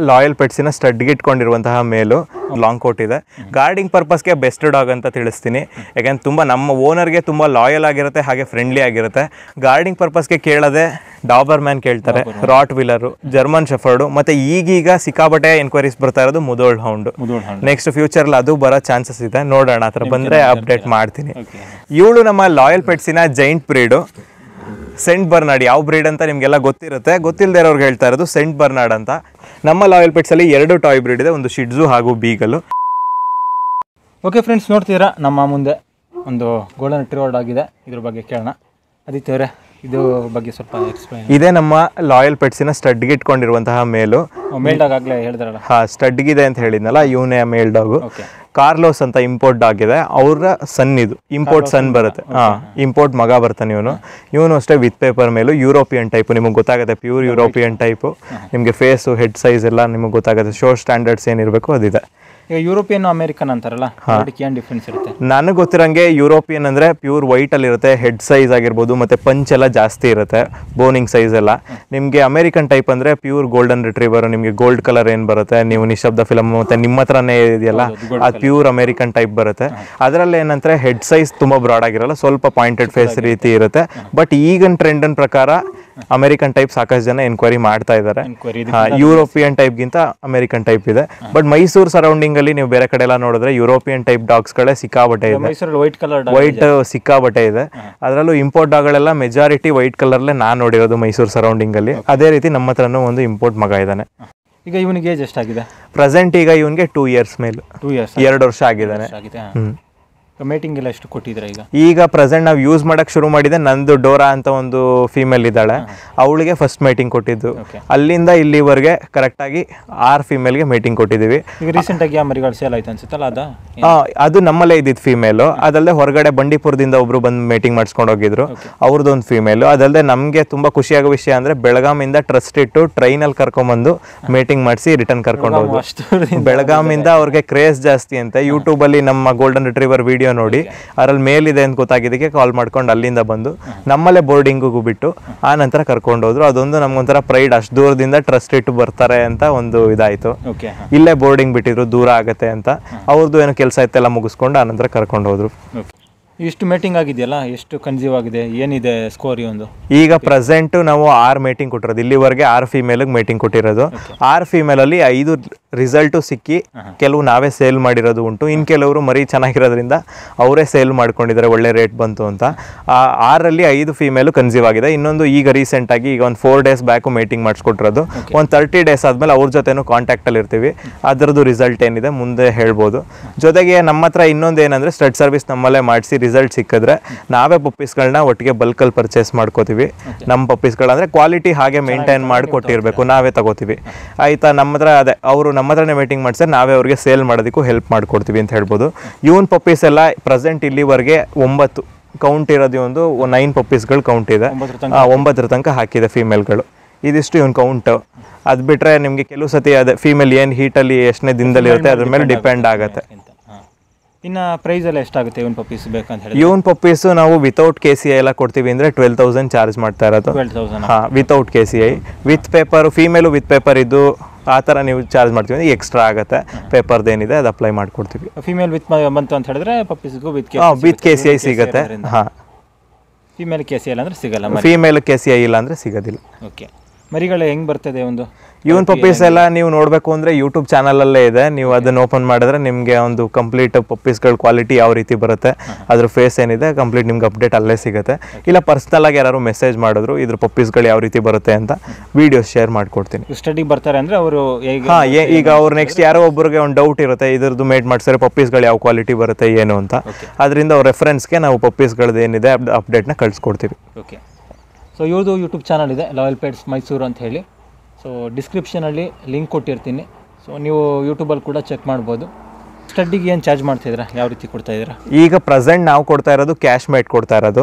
Loyal ಪೆಟ್ಸಿನ ಸ್ಟಡ್ಗೆ ಇಟ್ಕೊಂಡಿರುವಂತಹ ಮೇಲು. Long coat ಇದೆ. Guarding ಪರ್ಪಸ್ಗೆ best dog ಅಂತ ತಿಳಿಸ್ತೀನಿ. ಯಾಕೆಂದ್ರೆ ತುಂಬ ನಮ್ಮ ಓನರ್ಗೆ ತುಂಬ ಲಾಯಲ್ ಆಗಿರುತ್ತೆ, ಹಾಗೆ ಫ್ರೆಂಡ್ಲಿ ಆಗಿರುತ್ತೆ. ಗಾರ್ಡಿಂಗ್ ಪರ್ಪಸ್ಗೆ ಕೇಳದೆ ಡಾಬರ್ ಮ್ಯಾನ್ ಕೇಳ್ತಾರೆ, ರಾಟ್ ವಿಲರು, ಜರ್ಮನ್ ಶೆಫರ್ಡು, ಮತ್ತು ಈಗೀಗ ಸಿಕ್ಕಾಬಟ್ಟೆ ಎನ್ಕ್ವೈರೀಸ್ ಬರ್ತಾ ಇರೋದು ಮುದೋಳ್ ಹೌಂಡು. ನೆಕ್ಸ್ಟ್ ಫ್ಯೂಚರಲ್ಲಿ ಅದು ಬರೋ ಚಾನ್ಸಸ್ ಇದೆ, ನೋಡೋಣ. ಆ ಥರ ಬಂದರೆ ಅಪ್ಡೇಟ್ ಮಾಡ್ತೀನಿ. ಇವಳು ನಮ್ಮ ಲಾಯಲ್ ಪೆಟ್ಸಿನ ಜೈಂಟ್ ಬ್ರೀಡು, ಸೆಂಟ್ ಬರ್ನಾರ್ಡ್. ಯಾವ ಬ್ರೀಡ್ ಅಂತ ನಿಮಗೆಲ್ಲ ಗೊತ್ತಿರುತ್ತೆ, ಗೊತ್ತಿಲ್ಲದೆ ಇರೋರ್ಗೆ ಹೇಳ್ತಾ ಇರೋದು ಸೆಂಟ್ ಬರ್ನಾರ್ಡ್ ಅಂತ. ನಮ್ಮ ಲಾಯಲ್ ಪೆಟ್ಸಲ್ಲಿ 2 ಟಾಯ್ ಬ್ರೀಡ್ ಇದೆ, ಒಂದು ಶಿಡ್ಜು ಹಾಗೂ ಬೀಗಲು. ಓಕೆ ಫ್ರೆಂಡ್ಸ್, ನೋಡ್ತೀರಾ ನಮ್ಮ ಮುಂದೆ ಒಂದು ಗೋಲ್ಡನ್ ರಿಟ್ರೀವರ್ ಆಗಿದೆ. ಇದ್ರ ಬಗ್ಗೆ ಕೇಳೋಣ. ಆದಿತ್ಯ ಅವರೇ, ಇದು ಬಗ್ಗೆ ಸ್ವಲ್ಪ ಎಕ್ಸ್ಪ್ಲೈನ್. ಇದೇ ನಮ್ಮ ಲಾಯಲ್ ಪೆಟ್ಸಿನ ಸ್ಟಡ್ಗೆ ಇಟ್ಕೊಂಡಿರುವಂತಹ ಮೇಲು. ಮೇಲ್ ಡಾಗ್ ಆಗಲೇ ಹೇಳಿದ್ರಲ್ಲ, ಸ್ಟಡ್ಗಿದೆ ಅಂತ ಹೇಳಿದ್ನಲ್ಲ, ಇವನೇ ಮೇಲ್ ಡಾಗು. ಕಾರ್ಲೋಸ್ ಅಂತ ಇಂಪೋರ್ಟ್ ಡಾಗ್ ಇದೆ, ಅವರ ಸನ್. ಇದು ಇಂಪೋರ್ಟ್ ಸನ್ ಬರುತ್ತೆ. ಇಂಪೋರ್ಟ್ ಮಗ ಬರ್ತಾನೆ ಇವನು ಅಷ್ಟೇ ವಿತ್ ಪೇಪರ್ ಮೇಲು, ಯುರೋಪಿಯನ್ ಟೈಪು. ನಿಮಗೆ ಗೊತ್ತಾಗುತ್ತೆ, ಪ್ಯೂರ್ ಯುರೋಪಿಯನ್ ಟೈಪು. ನಿಮಗೆ ಫೇಸು, ಹೆಡ್ ಸೈಜ್ ಎಲ್ಲ ನಿಮಗೆ ಗೊತ್ತಾಗುತ್ತೆ. ಶೋ ಸ್ಟ್ಯಾಂಡರ್ಡ್ಸ್ ಏನಿರಬೇಕು ಅದಿದೆ. ಈಗ ಯುರೋಪಿಯನ್ ಅಮೆರಿಕನ್ ಅಂತಾರಲ್ಲ, ಏನು ಡಿಫ್ರೆನ್ಸ್ ಇರುತ್ತೆ? ನನಗೆ ಗೊತ್ತಿರಂಗೆ ಯುರೋಪಿಯನ್ ಅಂದರೆ ಪ್ಯೂರ್ ವೈಟಲ್ಲಿ ಇರುತ್ತೆ, ಹೆಡ್ ಸೈಜ್ ಆಗಿರ್ಬೋದು, ಮತ್ತು ಪಂಚ್ ಎಲ್ಲ ಜಾಸ್ತಿ ಇರುತ್ತೆ, ಬೋನಿಂಗ್ ಸೈಜ್ ಎಲ್ಲ. ನಿಮಗೆ ಅಮೆರಿಕನ್ ಟೈಪ್ ಅಂದರೆ ಪ್ಯೂರ್ ಗೋಲ್ಡನ್ ರಿಟ್ರೀವರ್, ನಿಮಗೆ ಗೋಲ್ಡ್ ಕಲರ್ ಏನು ಬರುತ್ತೆ, ನೀವು ನಿಶಬ್ದ ಫಿಲಮ್ ಮತ್ತು ನಿಮ್ಮ ಹತ್ರನೇ ಇದೆಯಲ್ಲ, ಅದು ಪ್ಯೂರ್ ಅಮೆರಿಕನ್ ಟೈಪ್ ಬರುತ್ತೆ. ಅದರಲ್ಲಿ ಏನಂದರೆ ಹೆಡ್ ಸೈಜ್ ತುಂಬ ಬ್ರಾಡ್ ಆಗಿರಲ್ಲ, ಸ್ವಲ್ಪ ಪಾಯಿಂಟೆಡ್ ಫೇಸ್ ರೀತಿ ಇರುತ್ತೆ. ಬಟ್ ಈಗಿನ ಟ್ರೆಂಡಿನ ಪ್ರಕಾರ ಅಮೆರಿಕನ್ ಟೈಪ್ ಸಾಕಷ್ಟು ಜನ ಎನ್ಕ್ವೈರಿ ಮಾಡ್ತಾ ಇದ್ದಾರೆ. ಯುರೋಪಿಯನ್ ಟೈಪ್ಗಿಂತ ಅಮೆರಿಕನ್ ಟೈಪ್ ಇದೆ. ಬಟ್ ಮೈಸೂರು ಸರೌಂಡಿಂಗ್ ಅಲ್ಲಿ ನೀವು ಬೇರೆ ಕಡೆ ಎಲ್ಲ ನೋಡಿದ್ರೆ ಯುರೋಪಿಯನ್ ಟೈಪ್ ಡಾಗ್ಸ್ಗಳೇ ಸಿಕ್ಕಾಬಟ್ಟೆ ಇದೆ. ವೈಟ್ ಸಿಕ್ಕಾಬಟ್ಟೆ ಇದೆ. ಅದರಲ್ಲೂ ಇಂಪೋರ್ಟ್ ಡಾಗ್ಗಳೆಲ್ಲ ಮೆಜಾರಿಟಿ ವೈಟ್ ಕಲರ್ಲೆ ನಾನು ನೋಡಿರೋದು ಮೈಸೂರು ಸರೌಂಡಿಂಗ್ ಅಲ್ಲಿ. ಅದೇ ರೀತಿ ನಮ್ಮ ಹತ್ರನೂ ಒಂದು ಇಂಪೋರ್ಟ್ ಮಗ ಇದ್ದಾನೆ. ಈಗ ಇವನಿಗೆ ಏಜ್ ಎಷ್ಟಾಗಿದೆ? ಪ್ರೆಸೆಂಟ್ ಈಗ ಇವನಿಗೆ 2 years ಮೇಲೆ, 2 ವರ್ಷ ಆಗಿದ್ದಾನೆ. ಮೇಟಿಂಗ್ ಎಲ್ಲ ಎಷ್ಟು ಕೊಟ್ಟಿದ್ರೆ? ಈಗ ಪ್ರೆಸೆಂಟ್ ನಾವು ಯೂಸ್ ಮಾಡಕ್ಕೆ ಶುರು ಮಾಡಿದೆ. ನಂದು ಡೋರಾ ಅಂತ ಒಂದು ಫೀಮೇಲ್ ಇದ್ದಾಳೆ, ಅವಳಿಗೆ ಫಸ್ಟ್ ಮೇಟಿಂಗ್ ಕೊಟ್ಟಿದ್ದು. ಅಲ್ಲಿಂದ ಇಲ್ಲಿವರೆಗೆ ಕರೆಕ್ಟಾಗಿ 6 ಫೀಮೇಲ್ಗೆ ಮೇಟಿಂಗ್ ಕೊಟ್ಟಿದ್ದೀವಿ. ಈಗ ರೀಸೆಂಟಾಗಿ ಆ ಮರಿಗಳು ಸೇಲ್ ಆಯ್ತು ಅನ್ಸುತ್ತಲ್ಲ, ಅದು ನಮ್ಮಲ್ಲೇ ಇದ್ದಿದ್ದು ಫೀಮೇಲು. ಅದಲ್ಲದೆ ಹೊರಗಡೆ ಬಂಡೀಪುರದಿಂದ ಒಬ್ರು ಬಂದು ಮೇಟಿಂಗ್ ಮಾಡಿಸ್ಕೊಂಡು ಹೋಗಿದ್ರು, ಅವ್ರದ್ದೊಂದು ಫೀಮೇಲು. ಅದಲ್ಲದೆ ನಮಗೆ ತುಂಬ ಖುಷಿಯಾಗೋ ವಿಷಯ ಅಂದರೆ ಬೆಳಗಾಮಿಂದ ಟ್ರಸ್ಟ್ ಇಟ್ಟು ಟ್ರೈನಲ್ಲಿ ಕರ್ಕೊಂಬಂದು ಮೇಟಿಂಗ್ ಮಾಡಿಸಿ ರಿಟರ್ನ್ ಕರ್ಕೊಂಡು ಹೋದ್ರು. ಬೆಳಗಾಮಿಂದ ಅವ್ರಿಗೆ ಕ್ರೇಜ್ ಜಾಸ್ತಿ ಅಂತ ಯೂಟ್ಯೂಬಲ್ಲಿ ನಮ್ಮ ಗೋಲ್ಡನ್ ರಿಟ್ರೀವರ್ ವಿಡಿಯೋ ನೋಡಿ ಅದ್ರಲ್ಲಿ ಮೇಲಿದೆ ಅಂತ ಗೊತ್ತಾಗಿದ್ದಕ್ಕೆ ಕಾಲ್ ಮಾಡ್ಕೊಂಡು ಅಲ್ಲಿಂದ ಬಂದು ನಮ್ಮಲ್ಲೇ ಬೋರ್ಡಿಂಗಿಗೂ ಬಿಟ್ಟು ಆ ನಂತರ ಕರ್ಕೊಂಡು ಹೋದ್ರು. ಅದೊಂದು ನಮ್ಗೊಂಥರ ಪ್ರೈಡ್, ಅಷ್ಟು ದೂರದಿಂದ ಟ್ರಸ್ಟ್ ಇಟ್ಟು ಬರ್ತಾರೆ ಅಂತ ಒಂದು ಇದಾಯ್ತು. ಇಲ್ಲೇ ಬೋರ್ಡಿಂಗ್ ಬಿಟ್ಟಿದ್ರು, ದೂರ ಆಗತ್ತೆ ಅಂತ. ಅವ್ರದ್ದು ಏನೋ ಕೆಲಸ ಇತ್ತೆಲ್ಲ ಮುಗಿಸ್ಕೊಂಡು ಆ ನಂತರ ಕರ್ಕೊಂಡು ಹೋದ್ರು. ಇಷ್ಟು ಮೇಟಿಂಗ್ ಆಗಿದೆಯಲ್ಲ, ಎಷ್ಟು ಕನ್ಸೀವ್ ಆಗಿದೆ, ಏನಿದೆ ಸ್ಕೋರ್? ಒಂದು ಈಗ ಪ್ರೆಸೆಂಟ್ ನಾವು 6 ಮೇಟಿಂಗ್ ಕೊಟ್ಟಿರೋದು. ಇಲ್ಲಿವರೆಗೆ 6 ಫೀಮೇಲ್ಗೆ ಮೇಟಿಂಗ್ ಕೊಟ್ಟಿರೋದು. 6 ಫೀಮೇಲಲ್ಲಿ 5 ರಿಸಲ್ಟು ಸಿಕ್ಕಿ ಕೆಲವು ನಾವೇ ಸೇಲ್ ಮಾಡಿರೋದು ಉಂಟು. ಇನ್ನು ಕೆಲವರು ಮರಿ ಚೆನ್ನಾಗಿರೋದ್ರಿಂದ ಅವರೇ ಸೇಲ್ ಮಾಡ್ಕೊಂಡಿದ್ದಾರೆ, ಒಳ್ಳೆ ರೇಟ್ ಬಂತು ಅಂತ. 6ರಲ್ಲಿ 5 ಫೀಮೇಲು ಕನ್ಸೀವ್ ಆಗಿದೆ. ಇನ್ನೊಂದು ಈಗ ರೀಸೆಂಟಾಗಿ ಈಗ ಒಂದು 4 days ಬ್ಯಾಕು ಮೇಟಿಂಗ್ ಮಾಡಿಸ್ಕೊಟ್ಟಿರೋದು. ಒಂದು 30 days ಆದಮೇಲೆ ಅವ್ರ ಜೊತೆನೂ ಕಾಂಟ್ಯಾಕ್ಟಲ್ಲಿ ಇರ್ತೀವಿ. ಅದರದ್ದು ರಿಸಲ್ಟ್ ಏನಿದೆ ಮುಂದೆ ಹೇಳ್ಬೋದು. ಜೊತೆಗೆ ನಮ್ಮ ಹತ್ರ ಇನ್ನೊಂದು ಏನಂದರೆ ಸ್ಟಡ್ ಸರ್ವಿಸ್ ನಮ್ಮಲ್ಲೇ ಮಾಡಿಸಿ ರಿಸಲ್ಟ್ ಸಿಕ್ಕಿದ್ರೆ ನಾವೇ ಪಪ್ಪೀಸ್ಗಳನ್ನ ಒಟ್ಟಿಗೆ ಬಲ್ಕಲ್ಲಿ ಪರ್ಚೇಸ್ ಮಾಡ್ಕೋತೀವಿ. ನಮ್ಮ ಪಪ್ಪೀಸ್ಗಳಂದರೆ ಕ್ವಾಲಿಟಿ ಹಾಗೆ ಮೇಂಟೈನ್ ಮಾಡಿ ಕೊಟ್ಟಿರಬೇಕು, ನಾವೇ ತಗೋತೀವಿ ಆಯಿತಾ. ನಮ್ಮ ಹತ್ರ ಅದೇ ಅವರು ನಮ್ಮ ಹತ್ರನೇ ಮೀಟಿಂಗ್ ಮಾಡಿಸಿದ್ರೆ ನಾವೇ ಅವ್ರಿಗೆ ಸೇಲ್ ಮಾಡೋದಕ್ಕೂ ಹೆಲ್ಪ್ ಮಾಡಿಕೊಡ್ತೀವಿ ಅಂತ ಹೇಳ್ಬೋದು. ಇವನ್ ಪಪ್ಪೀಸ್ ಎಲ್ಲ ಪ್ರೆಸೆಂಟ್ ಇಲ್ಲಿವರೆಗೆ 9 ಕೌಂಟ್ ಇರೋದು, ಒಂದು 9 ಪಪ್ಪೀಸ್ಗಳು ಕೌಂಟ್ ಇದೆ. 9 ತನಕ ಹಾಕಿದೆ ಫೀಮೇಲ್ಗಳು. ಇದಿಷ್ಟು ಇವನ್ ಕೌಂಟು. ಅದು ಬಿಟ್ಟರೆ ನಿಮಗೆ ಕೆಲವು ಸತಿ ಅದೇ ಫೀಮೇಲ್ ಏನು ಹೀಟಲ್ಲಿ ಎಷ್ಟನೇ ದಿನದಲ್ಲಿ ಇರುತ್ತೆ ಅದ್ರ ಮೇಲೆ ಡಿಪೆಂಡ್ ಆಗುತ್ತೆ. ಇನ್ನು ಪ್ರೈಸ್ ಎಲ್ಲ ಎಷ್ಟಾಗುತ್ತೆ ಇವನ್ ಪಪ್ಪೀಸ್ ಬೇಕಂತ ಹೇಳಿ? ಇವನ್ ಪಪ್ಪೀಸು ನಾವು ವಿತೌಟ್ KCI ಎಲ್ಲ ಕೊಡ್ತೀವಿ ಅಂದರೆ 12,000 ಚಾರ್ಜ್ ಮಾಡ್ತಾ ಇರೋದು. 12,000? ಹಾಂ, without KCI. With paper, female with paper ಇದ್ದು ಆ ಥರ ನೀವು ಚಾರ್ಜ್ ಮಾಡ್ತೀವಿ ಅಂದರೆ ಎಕ್ಸ್ಟ್ರಾ ಆಗುತ್ತೆ. ಪೇಪರ್ದೇನಿದೆ ಅದು ಅಪ್ಲೈ ಮಾಡಿಕೊಡ್ತೀವಿ. ಫೀಮೇಲ್ ವಿತ್ ಬಂತು ಅಂತ ಹೇಳಿದ್ರೆ ಪಪ್ಪೀಸ್ಗೂ ವಿತ್ KCI ಸಿಗುತ್ತೆ. ಹಾಂ, ಫೀಮೇಲ್ KCI ಇಲ್ಲ ಅಂದರೆ ಸಿಗಲ್ಲ. ಫೀಮೇಲ್ KCI ಇಲ್ಲ ಅಂದರೆ ಸಿಗೋದಿಲ್ಲ. ಓಕೆ, ಮರಿಗಳು ಹೆಂಗೆ ಬರ್ತದೆ? ಒಂದು ಇವನ್ ಪಪ್ಪೀಸ್ ಎಲ್ಲ ನೀವು ನೋಡಬೇಕು ಅಂದರೆ ಯೂಟ್ಯೂಬ್ ಚಾನಲಲ್ಲೇ ಇದೆ. ನೀವು ಅದನ್ನು ಓಪನ್ ಮಾಡಿದ್ರೆ ನಿಮಗೆ ಒಂದು ಕಂಪ್ಲೀಟ್ ಪಪ್ಪೀಸ್ಗಳ ಕ್ವಾಲಿಟಿ ಯಾವ ರೀತಿ ಬರುತ್ತೆ, ಅದ್ರ ಫೇಸ್ ಏನಿದೆ ಕಂಪ್ಲೀಟ್ ನಿಮ್ಗೆ ಅಪ್ಡೇಟ್ ಅಲ್ಲೇ ಸಿಗುತ್ತೆ. ಇಲ್ಲ ಪರ್ಸ್ನಲಾಗಿ ಯಾರು ಮೆಸೇಜ್ ಮಾಡಿದ್ರು ಇದ್ರ ಪಪ್ಪೀಸ್ಗಳು ಯಾವ ರೀತಿ ಬರುತ್ತೆ ಅಂತ ವೀಡಿಯೋಸ್ ಶೇರ್ ಮಾಡಿಕೊಡ್ತೀನಿ. ಸ್ಟಡಿಗೆ ಬರ್ತಾರೆ ಅಂದರೆ ಅವರು ಈಗ ಅವ್ರು ನೆಕ್ಸ್ಟ್ ಯಾರೋ ಒಬ್ಬರಿಗೆ ಒಂದು ಡೌಟ್ ಇರುತ್ತೆ, ಇದ್ರದ್ದು ಮೇಡ್ ಮಾಡಿಸಿದ್ರೆ ಪಪ್ಪೀಸ್ಗಳು ಯಾವ ಕ್ವಾಲಿಟಿ ಬರುತ್ತೆ ಏನು ಅಂತ. ಅದರಿಂದ ಅವ್ರ ರೆಫರೆನ್ಸ್ಗೆ ನಾವು ಪಪ್ಪೀಸ್ಗಳದ್ದು ಏನಿದೆ ಅಪ್ಡೇಟ್ನ ಕಳಿಸ್ಕೊಡ್ತೀವಿ. ಓಕೆ, ಸೊ ಇವ್ರದ್ದು ಯೂಟ್ಯೂಬ್ ಚಾನಲ್ ಇದೆ, ಲಾಯಲ್ ಪೆಟ್ಸ್ ಮೈಸೂರು ಅಂತ ಹೇಳಿ. ಸೊ ಡಿಸ್ಕ್ರಿಪ್ಷನಲ್ಲಿ ಲಿಂಕ್ ಕೊಟ್ಟಿರ್ತೀನಿ. ಸೊ ನೀವು ಯೂಟ್ಯೂಬಲ್ಲಿ ಕೂಡ ಚೆಕ್ ಮಾಡ್ಬೋದು. ಸ್ಟಡ್ಡಿಗೆ ಏನು ಚಾರ್ಜ್ ಮಾಡ್ತಿದ್ದೀರಾ, ಯಾವ ರೀತಿ ಕೊಡ್ತಾ ಇದ್ದೀರಾ? ಈಗ ಪ್ರೆಸೆಂಟ್ ನಾವು ಕೊಡ್ತಾ ಇರೋದು ಕ್ಯಾಶ್ ಮೇಟ್ ಕೊಡ್ತಾ ಇರೋದು.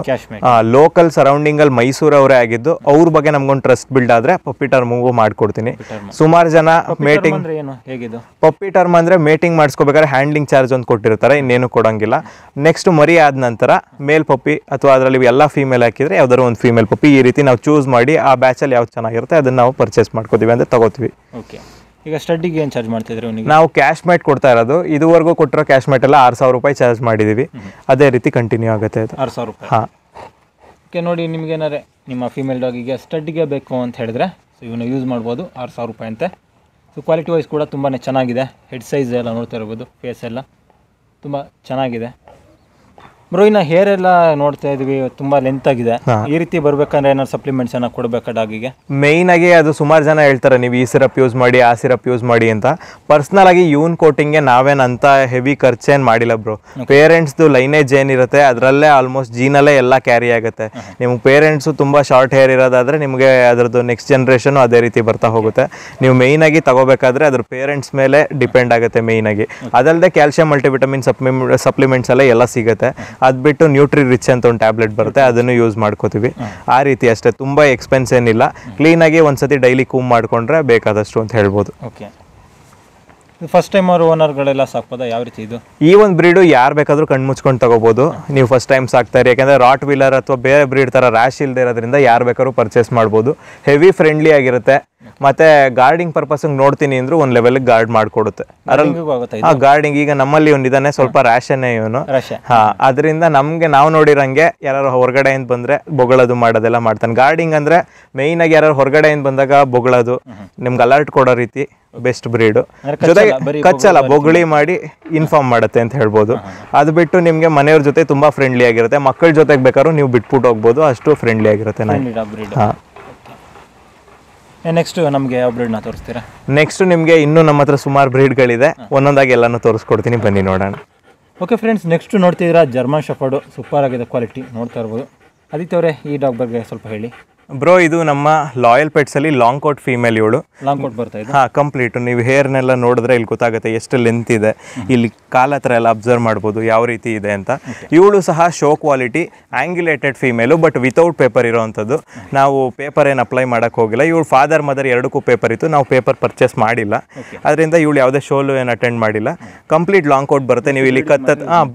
ಲೋಕಲ್ ಸರೌಂಡಿಂಗಲ್ಲಿ ಮೈಸೂರವರೇ ಆಗಿದ್ದು ಅವ್ರ ಬಗ್ಗೆ ನಮ್ಗೊಂದು ಟ್ರಸ್ಟ್ ಬಿಲ್ಡ್ ಆದರೆ ಪಪ್ಪಿ ಟರ್ಮ್ಗೂ ಮಾಡ್ಕೊಡ್ತೀನಿ. ಸುಮಾರು ಜನ ಮೇಟಿಂಗ್ ಪಪ್ಪಿ ಟರ್ಮ್ ಅಂದರೆ ಮೇಟಿಂಗ್ ಮಾಡಿಸ್ಕೋಬೇಕಾದ್ರೆ ಹ್ಯಾಂಡ್ಲಿಂಗ್ ಚಾರ್ಜ್ ಒಂದು ಕೊಟ್ಟಿರ್ತಾರೆ, ಇನ್ನೇನು ಕೊಡೋಂಗಿಲ್ಲ. ನೆಕ್ಸ್ಟ್ ಮರಿ ಆದ ನಂತರ ಮೇಲ್ ಪಪ್ಪಿ ಅಥವಾ ಅದರಲ್ಲಿ ಎಲ್ಲ ಫೀಮೇಲ್ ಹಾಕಿದರೆ ಯಾವ್ದಾದ್ರು ಒಂದು ಫೀಮೇಲ್ ಪಪ್ಪಿ ಈ ರೀತಿ ನಾವು ಚೂಸ್ ಮಾಡಿ ಆ ಬ್ಯಾಚಲ್ಲಿ ಯಾವ್ದು ಚೆನ್ನಾಗಿರುತ್ತೆ ಅದನ್ನು ನಾವು ಪರ್ಚೇಸ್ ಮಾಡ್ಕೋತೀವಿ ಅಂದರೆ ತಗೋತೀವಿ. ಓಕೆ, ಈಗ ಸ್ಟಡ್ಡಿಗೆ ಏನು ಚಾರ್ಜ್ ಮಾಡ್ತಿದ್ರೆ ಅವನಿಗೆ? ನಾವು ಕ್ಯಾಶ್ ಮೇಟ್ ಕೊಡ್ತಾ ಇರೋದು, ಇದುವರೆಗೂ ಕೊಟ್ಟಿರೋ ಕ್ಯಾಶ್ ಮೇಟ್ ಎಲ್ಲ 6,000 ರೂಪಾಯಿ ಚಾರ್ಜ್ ಮಾಡಿದ್ದೀವಿ. ಅದೇ ರೀತಿ ಕಂಟಿನ್ಯೂ ಆಗುತ್ತೆ ಅದು. 6,000 ರೂಪಾಯಿ. ಹಾಂ. ಓಕೆ, ನೋಡಿ ನಿಮಗೇನಾರೆ ನಿಮ್ಮ ಫೀಮೇಲ್ ಡಾಗಿಗೆ ಸ್ಟಡ್ಡಿಗೆ ಬೇಕು ಅಂತ ಹೇಳಿದ್ರೆ ಸೊ ಇವನ್ನ ಯೂಸ್ ಮಾಡ್ಬೋದು. 6,000 ರೂಪಾಯಿ ಅಂತೆ. ಸೊ ಕ್ವಾಲಿಟಿ ವೈಸ್ ಕೂಡ ತುಂಬಾ ಚೆನ್ನಾಗಿದೆ. ಹೆಡ್ ಸೈಜ್ ಎಲ್ಲ ನೋಡ್ತಾ ಇರ್ಬೋದು, ಫೇಸ್ ಎಲ್ಲ ತುಂಬ ಚೆನ್ನಾಗಿದೆ. ಬ್ರೋ ಇನ್ನು ಹೇರ್ ಎಲ್ಲ ನೋಡ್ತಾ ಇದ್ವಿ, ತುಂಬ ಲೆಂತ್ ಆಗಿದೆ. ಈ ರೀತಿ ಬರ್ಬೇಕಂದ್ರೆ ಏನಾದ್ರು ಸಪ್ಲಿಮೆಂಟ್ಸ್ ಏನಾರು ಕೊಡಬೇಕಾ ಡಾಗಿಗೆ? ಮೇಯ್ನ್ ಆಗಿ ಅದು ಸುಮಾರು ಜನ ಹೇಳ್ತಾರೆ ನೀವು ಈ ಸಿರಪ್ ಯೂಸ್ ಮಾಡಿ ಆ ಸಿರಪ್ ಯೂಸ್ ಮಾಡಿ ಅಂತ. ಪರ್ಸ್ನಲ್ ಆಗಿ ಯೂನ್ ಕೋಟಿಂಗ್ಗೆ ನಾವೇನಂತ ಹೆವಿ ಖರ್ಚೇನು ಮಾಡಿಲ್ಲ ಬ್ರೋ. ಪೇರೆಂಟ್ಸ್ದು ಲೈನೇಜ್ ಏನಿರುತ್ತೆ ಅದರಲ್ಲೇ ಆಲ್ಮೋಸ್ಟ್ ಜೀನಲ್ಲೇ ಎಲ್ಲ ಕ್ಯಾರಿ ಆಗುತ್ತೆ. ನಿಮ್ಗೆ ಪೇರೆಂಟ್ಸು ತುಂಬ ಶಾರ್ಟ್ ಹೇರ್ ಇರೋದಾದ್ರೆ ನಿಮಗೆ ಅದರದ್ದು ನೆಕ್ಸ್ಟ್ ಜನ್ರೇಷನು ಅದೇ ರೀತಿ ಬರ್ತಾ ಹೋಗುತ್ತೆ. ನೀವು ಮೇಯ್ನ್ ಆಗಿ ತಗೋಬೇಕಾದ್ರೆ ಅದ್ರ ಪೇರೆಂಟ್ಸ್ ಮೇಲೆ ಡಿಪೆಂಡ್ ಆಗುತ್ತೆ ಮೇಯ್ನ್ ಆಗಿ. ಅದಲ್ಲದೆ ಕ್ಯಾಲ್ಸಿಯಂ ಮಲ್ಟಿವಿಟಮಿನ್ ಸಪ್ಲಿಮೆಂಟ್ಸ್ ಎಲ್ಲ ಸಿಗುತ್ತೆ. ಅದು ಬಿಟ್ಟು ನ್ಯೂಟ್ರಿ ರಿಚ್ ಅಂತ ಒಂದು ಟ್ಯಾಬ್ಲೆಟ್ ಬರುತ್ತೆ, ಅದನ್ನು ಯೂಸ್ ಮಾಡ್ಕೋತೀವಿ. ಆ ರೀತಿ ಅಷ್ಟೇ, ತುಂಬ ಎಕ್ಸ್ಪೆನ್ಸ್ ಏನಿಲ್ಲ. ಕ್ಲೀನಾಗಿ ಒಂದ್ಸತಿ ಡೈಲಿ ಕೂಮ್ ಮಾಡ್ಕೊಂಡ್ರೆ ಬೇಕಾದಷ್ಟು ಅಂತ ಹೇಳ್ಬೋದು. ಓಕೆ, ಫಸ್ಟ್ ಟೈಮ್ ಅವರು ಓನರ್ಗಳೆಲ್ಲ ಸಾಕ್ಬೋದಾ? ಯಾವ ರೀತಿ ಇದು? ಈ ಒಂದು ಬ್ರೀಡು ಯಾರು ಬೇಕಾದರೂ ಕಣ್ಣು ಮುಚ್ಕೊಂಡು ತಗೋಬೋದು. ನೀವು ಫಸ್ಟ್ ಟೈಮ್ ಸಾಕ್ತಾರೆ, ಯಾಕಂದರೆ ರಾಟ್ ವೀಲರ್ ಅಥವಾ ಬೇರೆ ಬ್ರೀಡ್ ಥರ ರ್ಯಾಶ್ ಇಲ್ಲದೆ ಇರೋದ್ರಿಂದ ಯಾರು ಬೇಕಾದ್ರೂ ಪರ್ಚೇಸ್ ಮಾಡ್ಬೋದು. ಹೆವಿ ಫ್ರೆಂಡ್ಲಿ ಆಗಿರುತ್ತೆ. ಮತ್ತೆ ಗಾರ್ಡಿಂಗ್ ಪರ್ಪಸ್ ನೋಡ್ತೀನಿ ಅಂದ್ರೂ ಒಂದು ಲೆವೆಲ್ಗೆ ಗಾರ್ಡ್ ಮಾಡಿಕೊಡುತ್ತೆ. ಗಾರ್ಡಿಂಗ್ ಈಗ ನಮ್ಮಲ್ಲಿ ಒಂದಿದ್ದಾನೆ, ಸ್ವಲ್ಪ ರ್ಯಾಶನ್ನೇ ಇವನು. ಅದರಿಂದ ನಮಗೆ ನಾವು ನೋಡಿರಂಗೆ ಯಾರು ಹೊರಗಡೆಯಿಂದ ಬಂದರೆ ಬೊಗಳೋದು ಮಾಡೋದೆಲ್ಲ ಮಾಡ್ತಾನೆ. ಗಾರ್ಡಿಂಗ್ ಅಂದರೆ ಮೇಯ್ನ್ ಆಗಿ ಯಾರು ಹೊರಗಡೆಯಿಂದ ಬಂದಾಗ ಬೊಗಳೋದು, ನಿಮ್ಗೆ ಅಲರ್ಟ್ ಕೊಡೋ ರೀತಿ ಬೆಸ್ಟ್ ಬ್ರೀಡು. ಜೊತೆಗೆ ಕಚ್ಚಲ್ಲ, ಬೊಗಳಿ ಮಾಡಿ ಇನ್ಫಾರ್ಮ್ ಮಾಡುತ್ತೆ ಅಂತ ಹೇಳ್ಬೋದು. ಅದು ಬಿಟ್ಟು ನಿಮಗೆ ಮನೆಯವ್ರ ಜೊತೆ ತುಂಬಾ ಫ್ರೆಂಡ್ಲಿ ಆಗಿರುತ್ತೆ. ಮಕ್ಕಳ ಜೊತೆಗೆ ಬೇಕಾದ್ರೂ ನೀವು ಬಿಟ್ಬಿಟ್ಟು ಹೋಗ್ಬೋದು, ಅಷ್ಟು ಫ್ರೆಂಡ್ಲಿ ಆಗಿರುತ್ತೆ. ನೆಕ್ಸ್ಟ್ ನಮಗೆ ಯಾವ ಬ್ರೀಡ್ನ ತೋರಿಸ್ತೀರಾ? ನೆಕ್ಸ್ಟ್ ನಿಮಗೆ ಇನ್ನೂ ನಮ್ಮ ಹತ್ರ ಸುಮಾರು ಬ್ರೀಡ್ಗಳಿದೆ, ಒಂದೊಂದಾಗಿ ಎಲ್ಲಾನು ತೋರಿಸ್ಕೊಡ್ತೀನಿ, ಬನ್ನಿ ನೋಡೋಣ. ಓಕೆ ಫ್ರೆಂಡ್ಸ್, ನೆಕ್ಸ್ಟ್ ನೋಡ್ತಿದ್ದೀರಾ ಜರ್ಮನ್ ಶೆಫರ್ಡು. ಸೂಪರ್ ಆಗಿದೆ ಕ್ವಾಲಿಟಿ, ನೋಡ್ತಾ ಇರ್ಬೋದು. ಆದಿತ್ಯ ಅವರೇ, ಈ ಡಾಗ್ ಬಗ್ಗೆ ಸ್ವಲ್ಪ ಹೇಳಿ. ಬ್ರೋ, ಇದು ನಮ್ಮ ಲಾಯಲ್ ಪೆಟ್ಸಲ್ಲಿ ಲಾಂಗ್ ಕೋಟ್ ಫೀಮೇಲ್. ಇವಳು ಲಾಂಗ್ ಕೋಟ್ ಬರ್ತಾ ಇದೆ. ಹಾಂ, ಕಂಪ್ಲೀಟ್. ನೀವು ಹೇರ್ನೆಲ್ಲ ನೋಡಿದ್ರೆ ಇಲ್ಲಿ ಗೊತ್ತಾಗುತ್ತೆ ಎಷ್ಟು ಲೆಂತ್ ಇದೆ. ಇಲ್ಲಿ ಕಾಲ ಹತ್ರ ಎಲ್ಲ ಅಬ್ಸರ್ವ್ ಮಾಡ್ಬೋದು ಯಾವ ರೀತಿ ಇದೆ ಅಂತ. ಇವಳು ಸಹ show quality angulated female, but without paper ಇರೋವಂಥದ್ದು. ನಾವು ಪೇಪರ್ ಏನು ಅಪ್ಲೈ ಮಾಡೋಕ್ಕೆ ಹೋಗಿಲ್ಲ. ಇವಳು ಫಾದರ್ ಮದರ್ ಎರಡಕ್ಕೂ ಪೇಪರ್ ಇತ್ತು, ನಾವು ಪೇಪರ್ ಪರ್ಚೇಸ್ ಮಾಡಿಲ್ಲ. ಅದರಿಂದ ಇವಳು ಯಾವುದೇ ಶೋಲು ಏನು ಅಟೆಂಡ್ ಮಾಡಿಲ್ಲ. ಕಂಪ್ಲೀಟ್ ಲಾಂಗ್ ಕೋಟ್ ಬರುತ್ತೆ. ನೀವು ಇಲ್ಲಿ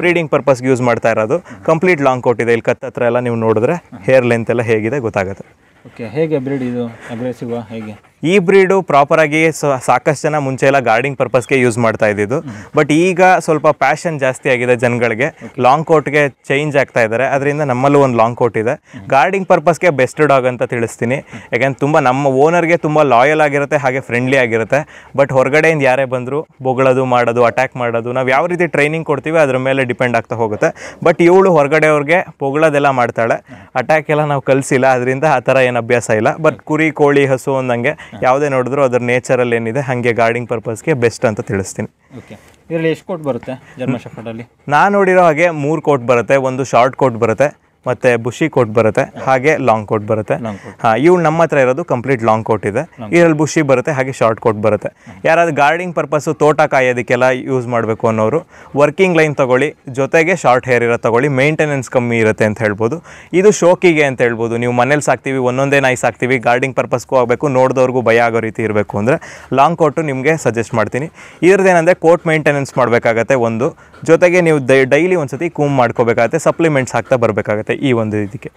ಬ್ರೀಡಿಂಗ್ ಪರ್ಪಸ್ಗೆ ಯೂಸ್ ಮಾಡ್ತಾ ಇರೋದು. ಕಂಪ್ಲೀಟ್ ಲಾಂಗ್ ಕೋಟ್ ಇದೆ. ಇಲ್ಲಿ ಕತ್ತತ್ರ ಎಲ್ಲ ನೀವು ನೋಡಿದ್ರೆ ಹೇರ್ ಲೆಂತ್ ಎಲ್ಲ ಹೇಗಿದೆ ಗೊತ್ತಾಗುತ್ತೆ. ಓಕೆ, ಹೇಗೆ ಬ್ರೀಡ್ ಇದು? ಅಗ್ರೆಸಿವ್ ಹೇಗೆ? ಈ ಬ್ರೀಡು ಪ್ರಾಪರಾಗಿ ಸಾಕಷ್ಟು ಜನ ಮುಂಚೆ ಎಲ್ಲ ಗಾರ್ಡಿಂಗ್ ಪರ್ಪಸ್ಗೆ ಯೂಸ್ ಮಾಡ್ತಾ ಇದ್ದಿದ್ದು. ಬಟ್ ಈಗ ಸ್ವಲ್ಪ ಪ್ಯಾಷನ್ ಜಾಸ್ತಿ ಆಗಿದೆ ಜನಗಳಿಗೆ, ಲಾಂಗ್ ಕೋಟ್ಗೆ ಚೇಂಜ್ ಆಗ್ತಾ ಇದ್ದಾರೆ. ಅದರಿಂದ ನಮ್ಮಲ್ಲೂ ಒಂದು ಲಾಂಗ್ ಕೋಟ್ ಇದೆ. ಗಾರ್ಡಿಂಗ್ ಪರ್ಪಸ್ಗೆ ಬೆಸ್ಟ್ ಡಾಗ್ ಅಂತ ತಿಳಿಸ್ತೀನಿ. ಯಾಕೆಂದ್ರೆ ತುಂಬ ನಮ್ಮ ಓನರ್ಗೆ ತುಂಬ ಲಾಯಲ್ ಆಗಿರುತ್ತೆ, ಹಾಗೆ ಫ್ರೆಂಡ್ಲಿ ಆಗಿರುತ್ತೆ. ಬಟ್ ಹೊರಗಡೆಯಿಂದ ಯಾರೇ ಬಂದರೂ ಬೊಗಳೋದು ಮಾಡೋದು, ಅಟ್ಯಾಕ್ ಮಾಡೋದು, ನಾವು ಯಾವ ರೀತಿ ಟ್ರೈನಿಂಗ್ ಕೊಡ್ತೀವಿ ಅದ್ರ ಮೇಲೆ ಡಿಪೆಂಡ್ ಆಗ್ತಾ ಹೋಗುತ್ತೆ. ಬಟ್ ಇವಳು ಹೊರಗಡೆಯವ್ರಿಗೆ ಬೊಗಳೋದೆಲ್ಲ ಮಾಡ್ತಾಳೆ, ಅಟ್ಯಾಕ್ ಎಲ್ಲ ನಾವು ಕಲಿಸಿಲ್ಲ. ಅದರಿಂದ ಆ ಥರ ಏನು ಅಭ್ಯಾಸ ಇಲ್ಲ. ಬಟ್ ಕುರಿ, ಕೋಳಿ, ಹಸು ಅಂದಂಗೆ ಯಾವುದೇ ನೋಡಿದ್ರು ಅದ್ರ ನೇಚರಲ್ಲಿ ಏನಿದೆ ಹಾಗೆ ಗಾರ್ಡಿಂಗ್ ಪರ್ಪಸ್ಗೆ ಬೆಸ್ಟ್ ಅಂತ ತಿಳಿಸ್ತೀನಿ. ಓಕೆ, ಇದರಲ್ಲಿ ಎಷ್ಟು ಕೋಟ್ ಬರುತ್ತೆ ಜರ್ಮನ್ ಶೆಫರ್ಡಲ್ಲಿ? ನಾನು ನೋಡಿರೋ ಹಾಗೆ 3 ಕೋಟ್ ಬರುತ್ತೆ. ಒಂದು ಶಾರ್ಟ್ ಕೋಟ್ ಬರುತ್ತೆ, ಮತ್ತು ಬುಷಿ ಕೋಟ್ ಬರುತ್ತೆ, ಹಾಗೆ ಲಾಂಗ್ ಕೋಟ್ ಬರುತ್ತೆ. ಹಾಂ, ಇವಳು ನಮ್ಮ ಹತ್ರ ಇರೋದು ಕಂಪ್ಲೀಟ್ ಲಾಂಗ್ ಕೋಟ್ ಇದೆ. ಇದರಲ್ಲಿ ಬುಷಿ ಬರುತ್ತೆ, ಹಾಗೆ ಶಾರ್ಟ್ ಕೋಟ್ ಬರುತ್ತೆ. ಯಾರಾದ್ರು ಗಾರ್ಡಿಂಗ್ ಪರ್ಪಸ್ಸು, ತೋಟ ಕಾಯೋದಕ್ಕೆಲ್ಲ ಯೂಸ್ ಮಾಡಬೇಕು ಅನ್ನೋರು ವರ್ಕಿಂಗ್ ಲೈನ್ ತೊಗೊಳ್ಳಿ, ಜೊತೆಗೆ ಶಾರ್ಟ್ ಹೇರ್ ಇರೋ ತೊಗೊಳ್ಳಿ. ಮೇಂಟೆನೆನ್ಸ್ ಕಮ್ಮಿ ಇರುತ್ತೆ ಅಂತ ಹೇಳ್ಬೋದು. ಇದು ಶೋಕಿಗೆ ಅಂತ ಹೇಳ್ಬೋದು. ನೀವು ಮನೇಲಿ ಸಾಕ್ತೀವಿ, ಒಂದೊಂದೇ ನಾಯಿ ಸಾಕ್ತೀವಿ, ಗಾರ್ಡಿಂಗ್ ಪರ್ಪಸ್ಗೂ ಆಗಬೇಕು, ನೋಡಿದವ್ರಿಗೂ ಭಯ ಆಗೋ ರೀತಿ ಇರಬೇಕು ಅಂದರೆ ಲಾಂಗ್ ಕೋಟು ನಿಮಗೆ ಸಜೆಸ್ಟ್ ಮಾಡ್ತೀನಿ. ಇದ್ರದ್ದೇನೆಂದರೆ ಕೋಟ್ ಮೇಂಟೆನೆನ್ಸ್ ಮಾಡಬೇಕಾಗತ್ತೆ ಒಂದು, ಜೊತೆಗೆ ನೀವು ಡೈಲಿ ಒಂದ್ಸತಿ ಕೂಮ್ ಮಾಡ್ಕೋಬೇಕಾಗತ್ತೆ, ಸಪ್ಲಿಮೆಂಟ್ಸ್ ಹಾಕ್ತಾ ಬರಬೇಕಾಗತ್ತೆ ಈ ಒಂದು ಇದಕ್ಕೆ.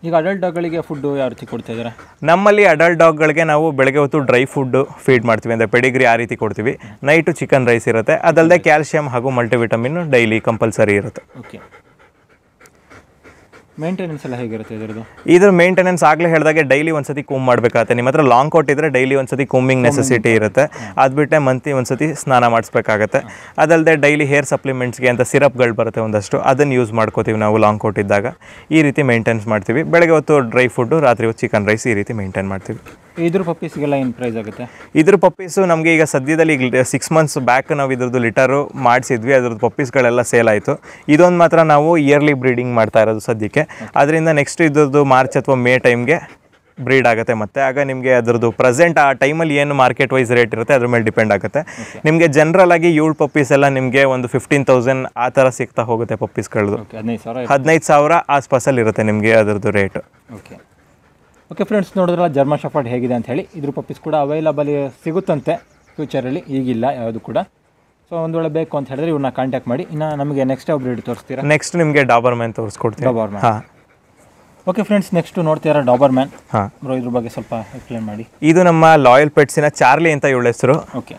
ಈಗ ಅಡಲ್ಟ್ ಡಾಗ್ಗಳಿಗೆ ಫುಡ್ಡು ಯಾವ ರೀತಿ ಕೊಡ್ತಾ ಇದ್ದಾರೆ? ನಮ್ಮಲ್ಲಿ ಅಡಲ್ಟ್ ಡಾಗ್ಗಳಿಗೆ ನಾವು ಬೆಳಗ್ಗೆ ಹೊತ್ತು ಡ್ರೈ ಫುಡ್ಡು ಫೀಡ್ ಮಾಡ್ತೀವಿ, ಅಂದರೆ ಪೆಡಿಗ್ರಿ ಆ ರೀತಿ ಕೊಡ್ತೀವಿ. ನೈಟು ಚಿಕನ್ ರೈಸ್ ಇರುತ್ತೆ. ಅದಲ್ಲದೆ ಕ್ಯಾಲ್ಸಿಯಂ ಹಾಗೂ ಮಲ್ಟಿವಿಟಮಿನ್ ಡೈಲಿ ಕಂಪಲ್ಸರಿ ಇರುತ್ತೆ. ಓಕೆ, ಮೇಂಟೆನೆನ್ಸ್ ಎಲ್ಲ ಹೇಗಿರುತ್ತೆ ಇದರದ್ದು? ಇದ್ರ ಮೇಂಟೆನೆನ್ಸ್ ಆಗಲೇ ಹೇಳಿದಾಗೆ ಡೈಲಿ ಒಂದ್ಸತಿ ಕೂಮ್ ಮಾಡಬೇಕಾಗುತ್ತೆ. ನಿಮ್ಮ ಹತ್ರ ಲಾಂಗ್ ಕೋಟ್ ಇದ್ದರೆ ಡೈಲಿ ಒಂದ್ಸತಿ ಕೂಮಿಂಗ್ ನೆಸೆಸಿಟಿ ಇರುತ್ತೆ. ಅದು ಬಿಟ್ಟರೆ ಮಂತ್ಲಿ ಒಂದ್ಸತಿ ಸ್ನಾನ ಮಾಡಿಸ್ಬೇಕಾಗತ್ತೆ. ಅದಲ್ಲದೆ ಡೈಲಿ ಹೇರ್ ಸಪ್ಲಿಮೆಂಟ್ಸ್ಗೆ ಅಂತ ಸಿರಪ್ಗಳು ಬರುತ್ತೆ ಒಂದಷ್ಟು, ಅದನ್ನು ಯೂಸ್ ಮಾಡ್ಕೋತೀವಿ ನಾವು ಲಾಂಗ್ ಕೋಟ್ ಇದ್ದಾಗ. ಈ ರೀತಿ ಮೇಂಟೆನ್ಸ್ ಮಾಡ್ತೀವಿ. ಬೆಳಗ್ಗೆ ಹೊತ್ತು ಡ್ರೈ ಫುಡ್ಡು, ರಾತ್ರಿ ಹೊತ್ತು ಚಿಕನ್ ರೈಸ್, ಈ ರೀತಿ ಮೇಂಟೈನ್ ಮಾಡ್ತೀವಿ. ಇದ್ರ ಪಪ್ಪೀಸ್ಗೆಲ್ಲ ಏನು ಪ್ರೈಸ್ ಆಗುತ್ತೆ? ಇದ್ರ ಪಪ್ಪೀಸು ನಮಗೆ ಈಗ ಸದ್ಯದಲ್ಲಿ ಈಗ 6 ಮಂತ್ಸ್ ಬ್ಯಾಕ್ ನಾವು ಇದ್ರದ್ದು ಲಿಟರು ಮಾಡಿಸಿದ್ವಿ. ಅದ್ರದ್ದು ಪಪ್ಪೀಸ್ಗಳೆಲ್ಲ ಸೇಲ್ ಆಯಿತು. ಇದೊಂದು ಮಾತ್ರ ನಾವು ಇಯರ್ಲಿ ಬ್ರೀಡಿಂಗ್ ಮಾಡ್ತಾ ಇರೋದು ಸದ್ಯಕ್ಕೆ. ಅದರಿಂದ ನೆಕ್ಸ್ಟ್ ಇದ್ರದ್ದು ಮಾರ್ಚ್ ಅಥವಾ ಮೇ ಟೈಮ್ಗೆ ಬ್ರೀಡ್ ಆಗುತ್ತೆ. ಮತ್ತು ಆಗ ನಿಮಗೆ ಅದರದ್ದು ಪ್ರೆಸೆಂಟ್ ಆ ಟೈಮಲ್ಲಿ ಏನು ಮಾರ್ಕೆಟ್ ವೈಸ್ ರೇಟ್ ಇರುತ್ತೆ ಅದ್ರ ಮೇಲೆ ಡಿಪೆಂಡ್ ಆಗುತ್ತೆ. ನಿಮಗೆ ಜನರಲ್ ಆಗಿ 7 ಪಪ್ಪೀಸ್ ಎಲ್ಲ ನಿಮಗೆ ಒಂದು 15,000 ಆ ಥರ ಸಿಗ್ತಾ ಹೋಗುತ್ತೆ ಪಪ್ಪೀಸ್ಗಳದ್ದು. 15,000 ಆಸ್ಪಾಸಲ್ಲಿ ಇರುತ್ತೆ ನಿಮಗೆ ಅದರದ್ದು ರೇಟು. ಓಕೆ ಫ್ರೆಂಡ್ಸ್, ನೋಡಿದ್ರಲ್ಲ ಜರ್ಮನ್ ಶೆಫರ್ಡ್ ಹೇಗಿದೆ ಅಂತ ಹೇಳಿ. ಇದ್ರ ಪಪ್ಪೀಸ್ ಕೂಡ ಅವೈಲಬಲ್ ಸಿಗುತ್ತಂತೆ ಫ್ಯೂಚರಲ್ಲಿ, ಈಗಿಲ್ಲ ಯಾವುದು ಕೂಡ. ಸೊ ಒಂದು ವೇಳೆ ಬೇಕು ಅಂತ ಹೇಳಿದ್ರೆ ಇವ್ರನ್ನ ಕಾಂಟ್ಯಾಕ್ಟ್ ಮಾಡಿ. ಇನ್ನು ನಮಗೆ ನೆಕ್ಸ್ಟ್ ಯಾವ ಬ್ರೀಡ್ ತೋರಿಸ್ತೀರಾ? ನೆಕ್ಸ್ಟ್ ನಿಮಗೆ ಡಾಬರ್ಮ್ಯಾನ್ ತೋರಿಸ್ಕೊಡ್ತೀವಿ. ಡಾಬರ್ಮ್ಯಾನ್. ಹಾಂ, ಓಕೆ ಫ್ರೆಂಡ್ಸ್, ನೆಕ್ಸ್ಟ್ ನೋಡ್ತೀರಾ ಡಾಬರ್ ಮ್ಯಾನ್. ಹಾಂ ಬ್ರೋ, ಇದ್ರ ಬಗ್ಗೆ ಸ್ವಲ್ಪ ಎಕ್ಸ್ಪ್ಲೇನ್ ಮಾಡಿ. ಇದು ನಮ್ಮ ಲಾಯಲ್ ಪೆಟ್ಸಿನ ಚಾರ್ಲಿ ಅಂತ ಇವಳ ಹೆಸರು. ಓಕೆ,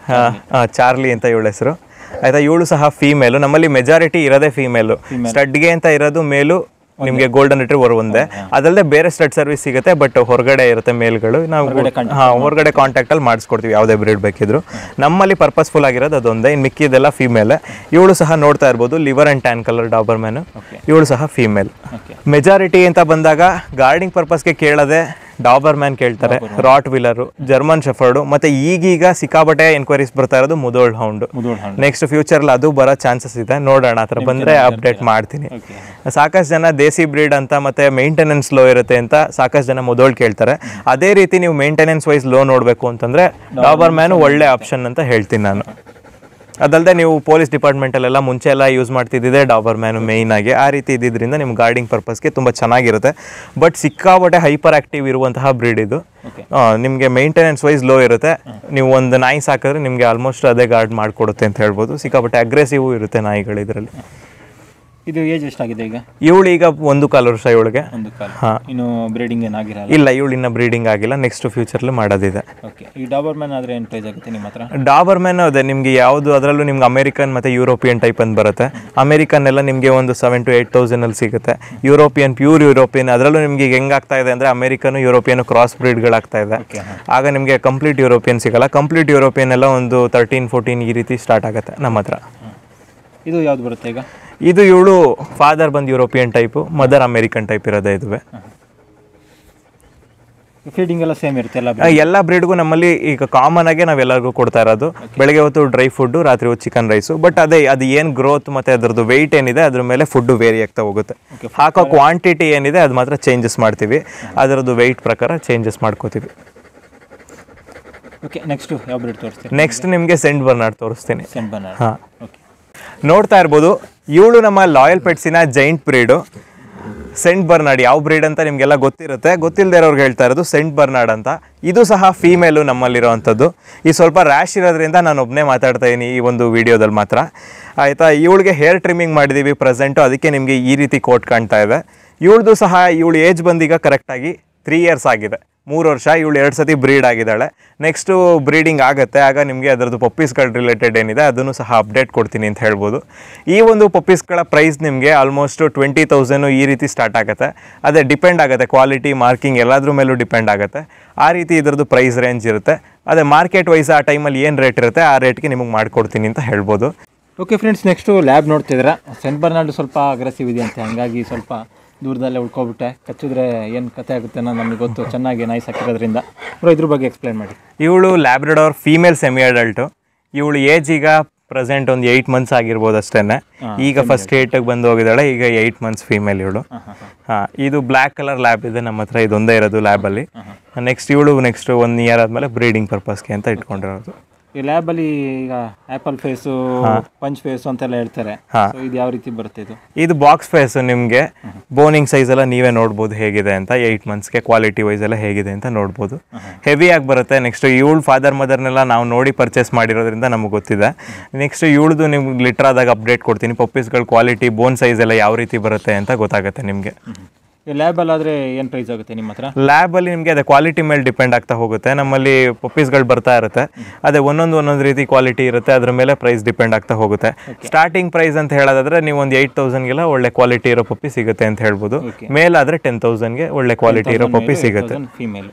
ಚಾರ್ಲಿ ಅಂತ ಇವಳ ಹೆಸರು. ಆಯ್ತಾ, ಇವಳು ಸಹ ಫೀಮೇಲು. ನಮ್ಮಲ್ಲಿ ಮೆಜಾರಿಟಿ ಇರೋದೇ ಫೀಮೇಲು. ಸ್ಟಡ್ಗೆ ಅಂತ ಇರೋದು ಮೇಲು ನಿಮಗೆ ಗೋಲ್ಡನ್ ರಿಟ್ರೀವರ್ ಒಂದೇ. ಅದಲ್ಲದೆ ಬೇರೆ ಸ್ಟಡ್ ಸರ್ವಿಸ್ ಸಿಗುತ್ತೆ, ಬಟ್ ಹೊರಗಡೆ ಇರುತ್ತೆ ಮೇಲ್ಗಳು. ನಾವು ಹೊರಗಡೆ ಕಾಂಟ್ಯಾಕ್ಟ್ ಅಲ್ಲಿ ಮಾಡಿಸ್ಕೊಡ್ತೀವಿ ಯಾವುದೇ ಬ್ರೀಡ್ ಬೇಕಿದ್ರು. ನಮ್ಮಲ್ಲಿ ಪರ್ಪಸ್ಫುಲ್ ಆಗಿರೋದು ಅದೊಂದೇ. ಇನ್ನು ಮಿಕ್ಕಿದೆಲ್ಲ ಫೀಮೇಲ್. ಇವಳು ಸಹ ನೋಡ್ತಾ ಇರ್ಬೋದು, liver and tan colour Dabur man. ಇವಳು ಸಹ ಫೀಮೇಲ್. ಮೆಜಾರಿಟಿ ಅಂತ ಬಂದಾಗ ಗಾರ್ಡಿಂಗ್ ಪರ್ಪಸ್ಗೆ ಕೇಳದೆ ಡಾಬರ್ ಮ್ಯಾನ್ ಕೇಳ್ತಾರೆ, ರಾಟ್ ವಿಲರು, ಜರ್ಮನ್ ಶೆಫರ್ಡು, ಮತ್ತೆ ಈಗೀಗ ಸಿಕ್ಕಾಬಟ್ಟೆ ಎನ್ಕ್ವೈರೀಸ್ ಬರ್ತಾ ಇರೋದು ಮುದೋಳ್ ಹೌಂಡ್. ನೆಕ್ಸ್ಟ್ ಫ್ಯೂಚರ್ಲಿ ಅದು ಬರೋ ಚಾನ್ಸಸ್ ಇದೆ, ನೋಡೋಣ. ಆ ಥರ ಬಂದರೆ ಅಪ್ಡೇಟ್ ಮಾಡ್ತೀನಿ. ಸಾಕಷ್ಟು ಜನ ದೇಸಿ ಬ್ರೀಡ್ ಅಂತ ಮತ್ತೆ ಮೇಂಟೆನೆನ್ಸ್ ಲೋ ಇರುತ್ತೆ ಅಂತ ಸಾಕಷ್ಟು ಜನ ಮುದೋಳ್ ಕೇಳ್ತಾರೆ. ಅದೇ ರೀತಿ ನೀವು ಮೇಂಟೆನೆನ್ಸ್ ವೈಸ್ ಲೋ ನೋಡಬೇಕು ಅಂತಂದರೆ ಡಾಬರ್ ಮ್ಯಾನ್ ಒಳ್ಳೆ ಆಪ್ಷನ್ ಅಂತ ಹೇಳ್ತೀನಿ ನಾನು. ಅದಲ್ಲದೆ ನೀವು ಪೊಲೀಸ್ ಡಿಪಾರ್ಟ್ಮೆಂಟಲ್ಲೆಲ್ಲ ಮುಂಚೆ ಎಲ್ಲ ಯೂಸ್ ಮಾಡ್ತಿದ್ದಿದೆ ಡಾಬರ್ ಮ್ಯಾನು ಮೇಯ್ನ್ ಆಗಿ. ಆ ರೀತಿ ಇದ್ದಿದ್ದರಿಂದ ನಿಮ್ಮ ಗಾರ್ಡಿಂಗ್ ಪರ್ಪಸ್ಗೆ ತುಂಬ ಚೆನ್ನಾಗಿರುತ್ತೆ. ಬಟ್ ಸಿಕ್ಕಾಬಟ್ಟೆ ಹೈಪರ್ ಆ್ಯಕ್ಟಿವ್ ಇರುವಂತಹ ಬ್ರೀಡ್ ಇದು. ನಿಮಗೆ ಮೇಂಟೆನೆನ್ಸ್ ವೈಸ್ ಲೋ ಇರುತ್ತೆ. ನೀವು ಒಂದು ನಾಯಿ ಸಾಕಿದ್ರೆ ನಿಮಗೆ ಆಲ್ಮೋಸ್ಟ್ ಅದೇ ಗಾರ್ಡ್ ಮಾಡಿಕೊಡುತ್ತೆ ಅಂತ ಹೇಳ್ಬೋದು. ಸಿಕ್ಕಾಬಟ್ಟೆ ಅಗ್ರೆಸಿವ್ ಇರುತ್ತೆ ನಾಯಿಗಳು ಇದರಲ್ಲಿ. ಇದು ಏಜ್ ಎಷ್ಟಾಗಿದೆ ಈಗ? ಇವಳು ಈಗ 1.25 ವರ್ಷ ಇವಳಿಗೆ. ಇನ್ನು ಬ್ರೀಡಿಂಗ್ ಏನಾಗಿರಲ್ಲ? ಇಲ್ಲ, ಇವಳು ಇನ್ನು ಬ್ರೀಡಿಂಗ್ ಆಗಿಲ್ಲ. ನೆಕ್ಸ್ಟ್ ಫ್ಯೂಚರ್ಲಿ ಮಾಡೋದಿದೆ. ಓಕೆ, ಈ ಡಾಬರ್ ಮ್ಯಾನ್ ಆದರೆ ಏನು ಪ್ರೈಸ್ ಆಗುತ್ತೆ ನಿಮ್ಮ ಹತ್ರ? ಡಾಬರ್ ಮ್ಯಾನ್ ಅದೇ ನಿಮಗೆ ಯಾವುದು ಅದರಲ್ಲೂ ನಿಮ್ಗೆ ಅಮೆರಿಕನ್ ಮತ್ತು ಯುರೋಪಿಯನ್ ಟೈಪ್ ಅಂತ ಬರುತ್ತೆ. ಅಮೆರಿಕನ್ ಎಲ್ಲ ನಿಮಗೆ ಒಂದು 7,000 to 8,000 ಸಿಗುತ್ತೆ. ಯುರೋಪಿಯನ್, ಪ್ಯೂರ್ ಯುರೋಪಿಯನ್, ಅದರಲ್ಲೂ ನಿಮಗೆ ಈಗ ಹೆಂಗಾಗ್ತಾ ಇದೆ ಅಂದರೆ ಅಮೆರಿಕನು ಯುರೋಪಿಯನ್ ಕ್ರಾಸ್ ಬ್ರೀಡ್ಗಳಾಗ್ತಾ ಇದೆ. ಆಗ ನಿಮಗೆ ಕಂಪ್ಲೀಟ್ ಯುರೋಪಿಯನ್ ಸಿಗಲ್ಲ. ಕಂಪ್ಲೀಟ್ ಯುರೋಪಿಯನ್ ಎಲ್ಲ ಒಂದು 13-14 ಈ ರೀತಿ ಸ್ಟಾರ್ಟ್ ಆಗುತ್ತೆ ನಮ್ಮ ಹತ್ರ. ಇದು ಯಾವ್ದು ಬರುತ್ತೆ ಈಗ? ಇದು ಇವಳು ಫಾದರ್ ಬಂದು European type, mother American type ಇರೋದೇ ಇದುವೆ. ಫೀಡಿಂಗ್ ಎಲ್ಲ ಸೇಮ್ ಇರುತ್ತೆ ಎಲ್ಲ ಬ್ರೀಡ್ಗೂ ನಮ್ಮಲ್ಲಿ ಈಗ ಕಾಮನ್ ಆಗಿ ನಾವೆಲ್ಲರಿಗೂ ಕೊಡ್ತಾ ಇರೋದು. ಬೆಳಗ್ಗೆ ಹೊತ್ತು ಡ್ರೈ ಫುಡ್ಡು, ರಾತ್ರಿ ಹೊತ್ತು ಚಿಕನ್ ರೈಸು. ಬಟ್ ಅದು ಏನು ಗ್ರೋತ್ ಮತ್ತು ಅದರದ್ದು ವೆಯ್ಟ್ ಏನಿದೆ ಅದ್ರ ಮೇಲೆ ಫುಡ್ಡು ವೇರಿ ಆಗ್ತಾ ಹೋಗುತ್ತೆ. ಹಾಕೋ ಕ್ವಾಂಟಿಟಿ ಏನಿದೆ ಅದು ಮಾತ್ರ ಚೇಂಜಸ್ ಮಾಡ್ತೀವಿ. ಅದರದ್ದು ವೆಯ್ಟ್ ಪ್ರಕಾರ ಚೇಂಜಸ್ ಮಾಡ್ಕೋತೀವಿ. ಓಕೆ, ನೆಕ್ಸ್ಟ್ ಯಾವ ಬ್ರೀಡ್ ತೋರಿಸ್ತೀನಿ? ನೆಕ್ಸ್ಟ್ ನಿಮಗೆ ಸೆಂಟ್ ಬರ್ನಾರ್ಡ್ ತೋರಿಸ್ತೀನಿ. Saint Bernard. ಹಾಂ, ಓಕೆ. ನೋಡ್ತಾ ಇರ್ಬೋದು, ಇವಳು ನಮ್ಮ ಲಾಯಲ್ ಪೆಟ್ಸಿನ ಜೈಂಟ್ ಬ್ರೀಡು ಸೆಂಟ್ ಬರ್ನಾರ್ಡ್. ಯಾವ ಬ್ರೀಡ್ ಅಂತ ನಿಮಗೆಲ್ಲ ಗೊತ್ತಿರುತ್ತೆ, ಗೊತ್ತಿಲ್ಲದೆ ಇರೋರ್ಗೆ ಹೇಳ್ತಾ ಇರೋದು ಸೆಂಟ್ ಬರ್ನಾರ್ಡ್ ಅಂತ. ಇದು ಸಹ ಫೀಮೇಲು ನಮ್ಮಲ್ಲಿರೋವಂಥದ್ದು. ಈ ಸ್ವಲ್ಪ ರ್ಯಾಶ್ ಇರೋದ್ರಿಂದ ನಾನು ಒಬ್ಬನೇ ಮಾತಾಡ್ತಾ ಇದ್ದೀನಿ ಈ ಒಂದು ವಿಡಿಯೋದಲ್ಲಿ ಮಾತ್ರ. ಆಯಿತಾ, ಇವಳಿಗೆ ಹೇರ್ ಟ್ರಿಮ್ಮಿಂಗ್ ಮಾಡಿದ್ದೀವಿ ಪ್ರೆಸೆಂಟು, ಅದಕ್ಕೆ ನಿಮಗೆ ಈ ರೀತಿ ಕೋಟ್ ಕಾಣ್ತಾ ಇದೆ. ಇವಳದು ಸಹ ಇವಳು ಏಜ್ ಬಂದೀಗ ಕರೆಕ್ಟಾಗಿ 3 years ಆಗಿದೆ. 3 ವರ್ಷ. ಇವಳು 2 ಸತಿ ಬ್ರೀಡ್ ಆಗಿದ್ದಾಳೆ. ನೆಕ್ಸ್ಟು ಬ್ರೀಡಿಂಗ್ ಆಗುತ್ತೆ, ಆಗ ನಿಮಗೆ ಅದರದ್ದು ಪಪ್ಪೀಸ್ಗಳ ರಿಲೇಟೆಡ್ ಏನಿದೆ ಅದನ್ನು ಸಹ ಅಪ್ಡೇಟ್ ಕೊಡ್ತೀನಿ ಅಂತ ಹೇಳ್ಬೋದು. ಈ ಒಂದು ಪಪ್ಪೀಸ್ಗಳ ಪ್ರೈಸ್ ನಿಮಗೆ ಆಲ್ಮೋಸ್ಟ್ 20,000 ಈ ರೀತಿ ಸ್ಟಾರ್ಟ್ ಆಗುತ್ತೆ. ಅದೇ ಡಿಪೆಂಡ್ ಆಗುತ್ತೆ, ಕ್ವಾಲಿಟಿ, ಮಾರ್ಕಿಂಗ್ ಎಲ್ಲದ್ರ ಮೇಲೂ ಡಿಪೆಂಡ್ ಆಗುತ್ತೆ. ಆ ರೀತಿ ಇದರದ್ದು ಪ್ರೈಸ್ ರೇಂಜ್ ಇರುತ್ತೆ. ಅದೇ ಮಾರ್ಕೆಟ್ ವೈಸ್ ಆ ಟೈಮಲ್ಲಿ ಏನು ರೇಟ್ ಇರುತ್ತೆ ಆ ರೇಟ್ಗೆ ನಿಮಗೆ ಮಾಡಿಕೊಡ್ತೀನಿ ಅಂತ ಹೇಳ್ಬೋದು. ಓಕೆ ಫ್ರೆಂಡ್ಸ್, ನೆಕ್ಸ್ಟು ಲ್ಯಾಬ್ ನೋಡ್ತಿದ್ದೀರಾ. ಸೆಂಟ್ ಬರ್ನಾರ್ಡ್ ಸ್ವಲ್ಪ ಅಗ್ರೆಸಿವ್ ಇದೆ ಅಂತ, ಹಂಗಾಗಿ ಸ್ವಲ್ಪ ದೂರದಲ್ಲೇ ಉಳ್ಕೊಬಿಟ್ಟೆ. ಕಚ್ಚಿದ್ರೆ ಏನು ಕತೆ ಆಗುತ್ತೆ ಅನ್ನೋ ನಮಗೆ ಗೊತ್ತು, ಚೆನ್ನಾಗಿ ನಾಯಿ ಸಾಕಿರೋದ್ರಿಂದ. ಬ್ರೋ, ಇದ್ರ ಬಗ್ಗೆ ಎಕ್ಸ್ಪ್ಲೇನ್ ಮಾಡಿ. ಇವಳು ಲ್ಯಾಬ್ರಡಾರ್ ಫೀಮೇಲ್ ಸೆಮಿ ಅಡಲ್ಟು. ಇವಳು ಏಜ್ ಈಗ ಪ್ರೆಸೆಂಟ್ ಒಂದು 8 months ಆಗಿರ್ಬೋದು ಅಷ್ಟೇ. ಈಗ ಫಸ್ಟ್ 8ಗೆ ಬಂದು ಹೋಗಿದ್ದಾಳೆ. ಈಗ 8 months ಫೀಮೇಲ್ ಇವಳು. ಹಾಂ, ಇದು ಬ್ಲ್ಯಾಕ್ ಕಲರ್ ಲ್ಯಾಬ್ ಇದೆ ನಮ್ಮ ಹತ್ರ. ಇದೊಂದೇ ಇರೋದು ಲ್ಯಾಬಲ್ಲಿ. ನೆಕ್ಸ್ಟ್ ಇವಳು ನೆಕ್ಸ್ಟ್ 1 year ಆದಮೇಲೆ ಬ್ರೀಡಿಂಗ್ ಪರ್ಪಸ್ಗೆ ಅಂತ ಇಟ್ಕೊಂಡಿರೋದು. ಈ ಲ್ಯಾಬಲ್ಲಿ ಈಗ ಆ್ಯಪಲ್ ಫೇಸು, ಪಂಚ್ ಫೇಸು ಅಂತೆಲ್ಲ ಹೇಳ್ತಾರೆ. ಇದು ಯಾವ ರೀತಿ ಬರುತ್ತೆ? ಇದು ಬಾಕ್ಸ್ ಫೇಸು. ನಿಮಗೆ ಬೋನಿಂಗ್ ಸೈಜ್ ಎಲ್ಲ ನೀವೇ ನೋಡ್ಬೋದು ಹೇಗಿದೆ ಅಂತ. 8 monthsಗೆ ಕ್ವಾಲಿಟಿ ವೈಸ್ ಎಲ್ಲ ಹೇಗಿದೆ ಅಂತ ನೋಡ್ಬೋದು. ಹೆವಿಯಾಗಿ ಬರುತ್ತೆ. ನೆಕ್ಸ್ಟ್ ಇವಳು ಫಾದರ್ ಮದರ್ನೆಲ್ಲ ನಾವು ನೋಡಿ ಪರ್ಚೇಸ್ ಮಾಡಿರೋದ್ರಿಂದ ನಮಗೆ ಗೊತ್ತಿದೆ. ನೆಕ್ಸ್ಟ್ ಇವಳದು ನಿಮ್ಗೆ ಲಿಟ್ರ್ ಆದಾಗ ಅಪ್ಡೇಟ್ ಕೊಡ್ತೀನಿ. ಪಪ್ಪೀಸ್ಗಳ ಕ್ವಾಲಿಟಿ, ಬೋನ್ ಸೈಜ್ ಎಲ್ಲ ಯಾವ ರೀತಿ ಬರುತ್ತೆ ಅಂತ ಗೊತ್ತಾಗುತ್ತೆ ನಿಮಗೆ. ಲ್ಯಾಬಲ್ಲಿ ಆದರೆ ಏನು ಪ್ರೈಸ್ ಆಗುತ್ತೆ ನಿಮ್ಮ ಹತ್ರ? ಲ್ಯಾಬಲ್ಲಿ ನಿಮಗೆ ಅದೇ ಕ್ವಾಲಿಟಿ ಮೇಲೆ ಡಿಪೆಂಡ್ ಆಗ್ತಾ ಹೋಗುತ್ತೆ. ನಮ್ಮಲ್ಲಿ ಪಪ್ಪೀಸ್ಗಳು ಬರ್ತಾ ಇರುತ್ತೆ. ಅದೇ ಒಂದೊಂದು ರೀತಿ ಕ್ವಾಲಿಟಿ ಇರುತ್ತೆ, ಅದ್ರ ಮೇಲೆ ಪ್ರೈಸ್ ಡಿಪೆಂಡ್ ಆಗ್ತಾ ಹೋಗುತ್ತೆ. ಸ್ಟಾರ್ಟಿಂಗ್ ಪ್ರೈಸ್ ಅಂತ ಹೇಳೋದಾದ್ರೆ ನೀವು ಒಂದು 8,000ಗೆಲ್ಲ ಒಳ್ಳೆ ಕ್ವಾಲಿಟಿ ಇರೋ ಪಪ್ಪಿ ಸಿಗುತ್ತೆ ಅಂತ ಹೇಳ್ಬೋದು. ಮೇಲಾದರೆ 10,000ಗೆ ಒಳ್ಳೆ ಕ್ವಾಲಿಟಿ ಇರೋ ಪಪ್ಪಿ ಸಿಗುತ್ತೆ.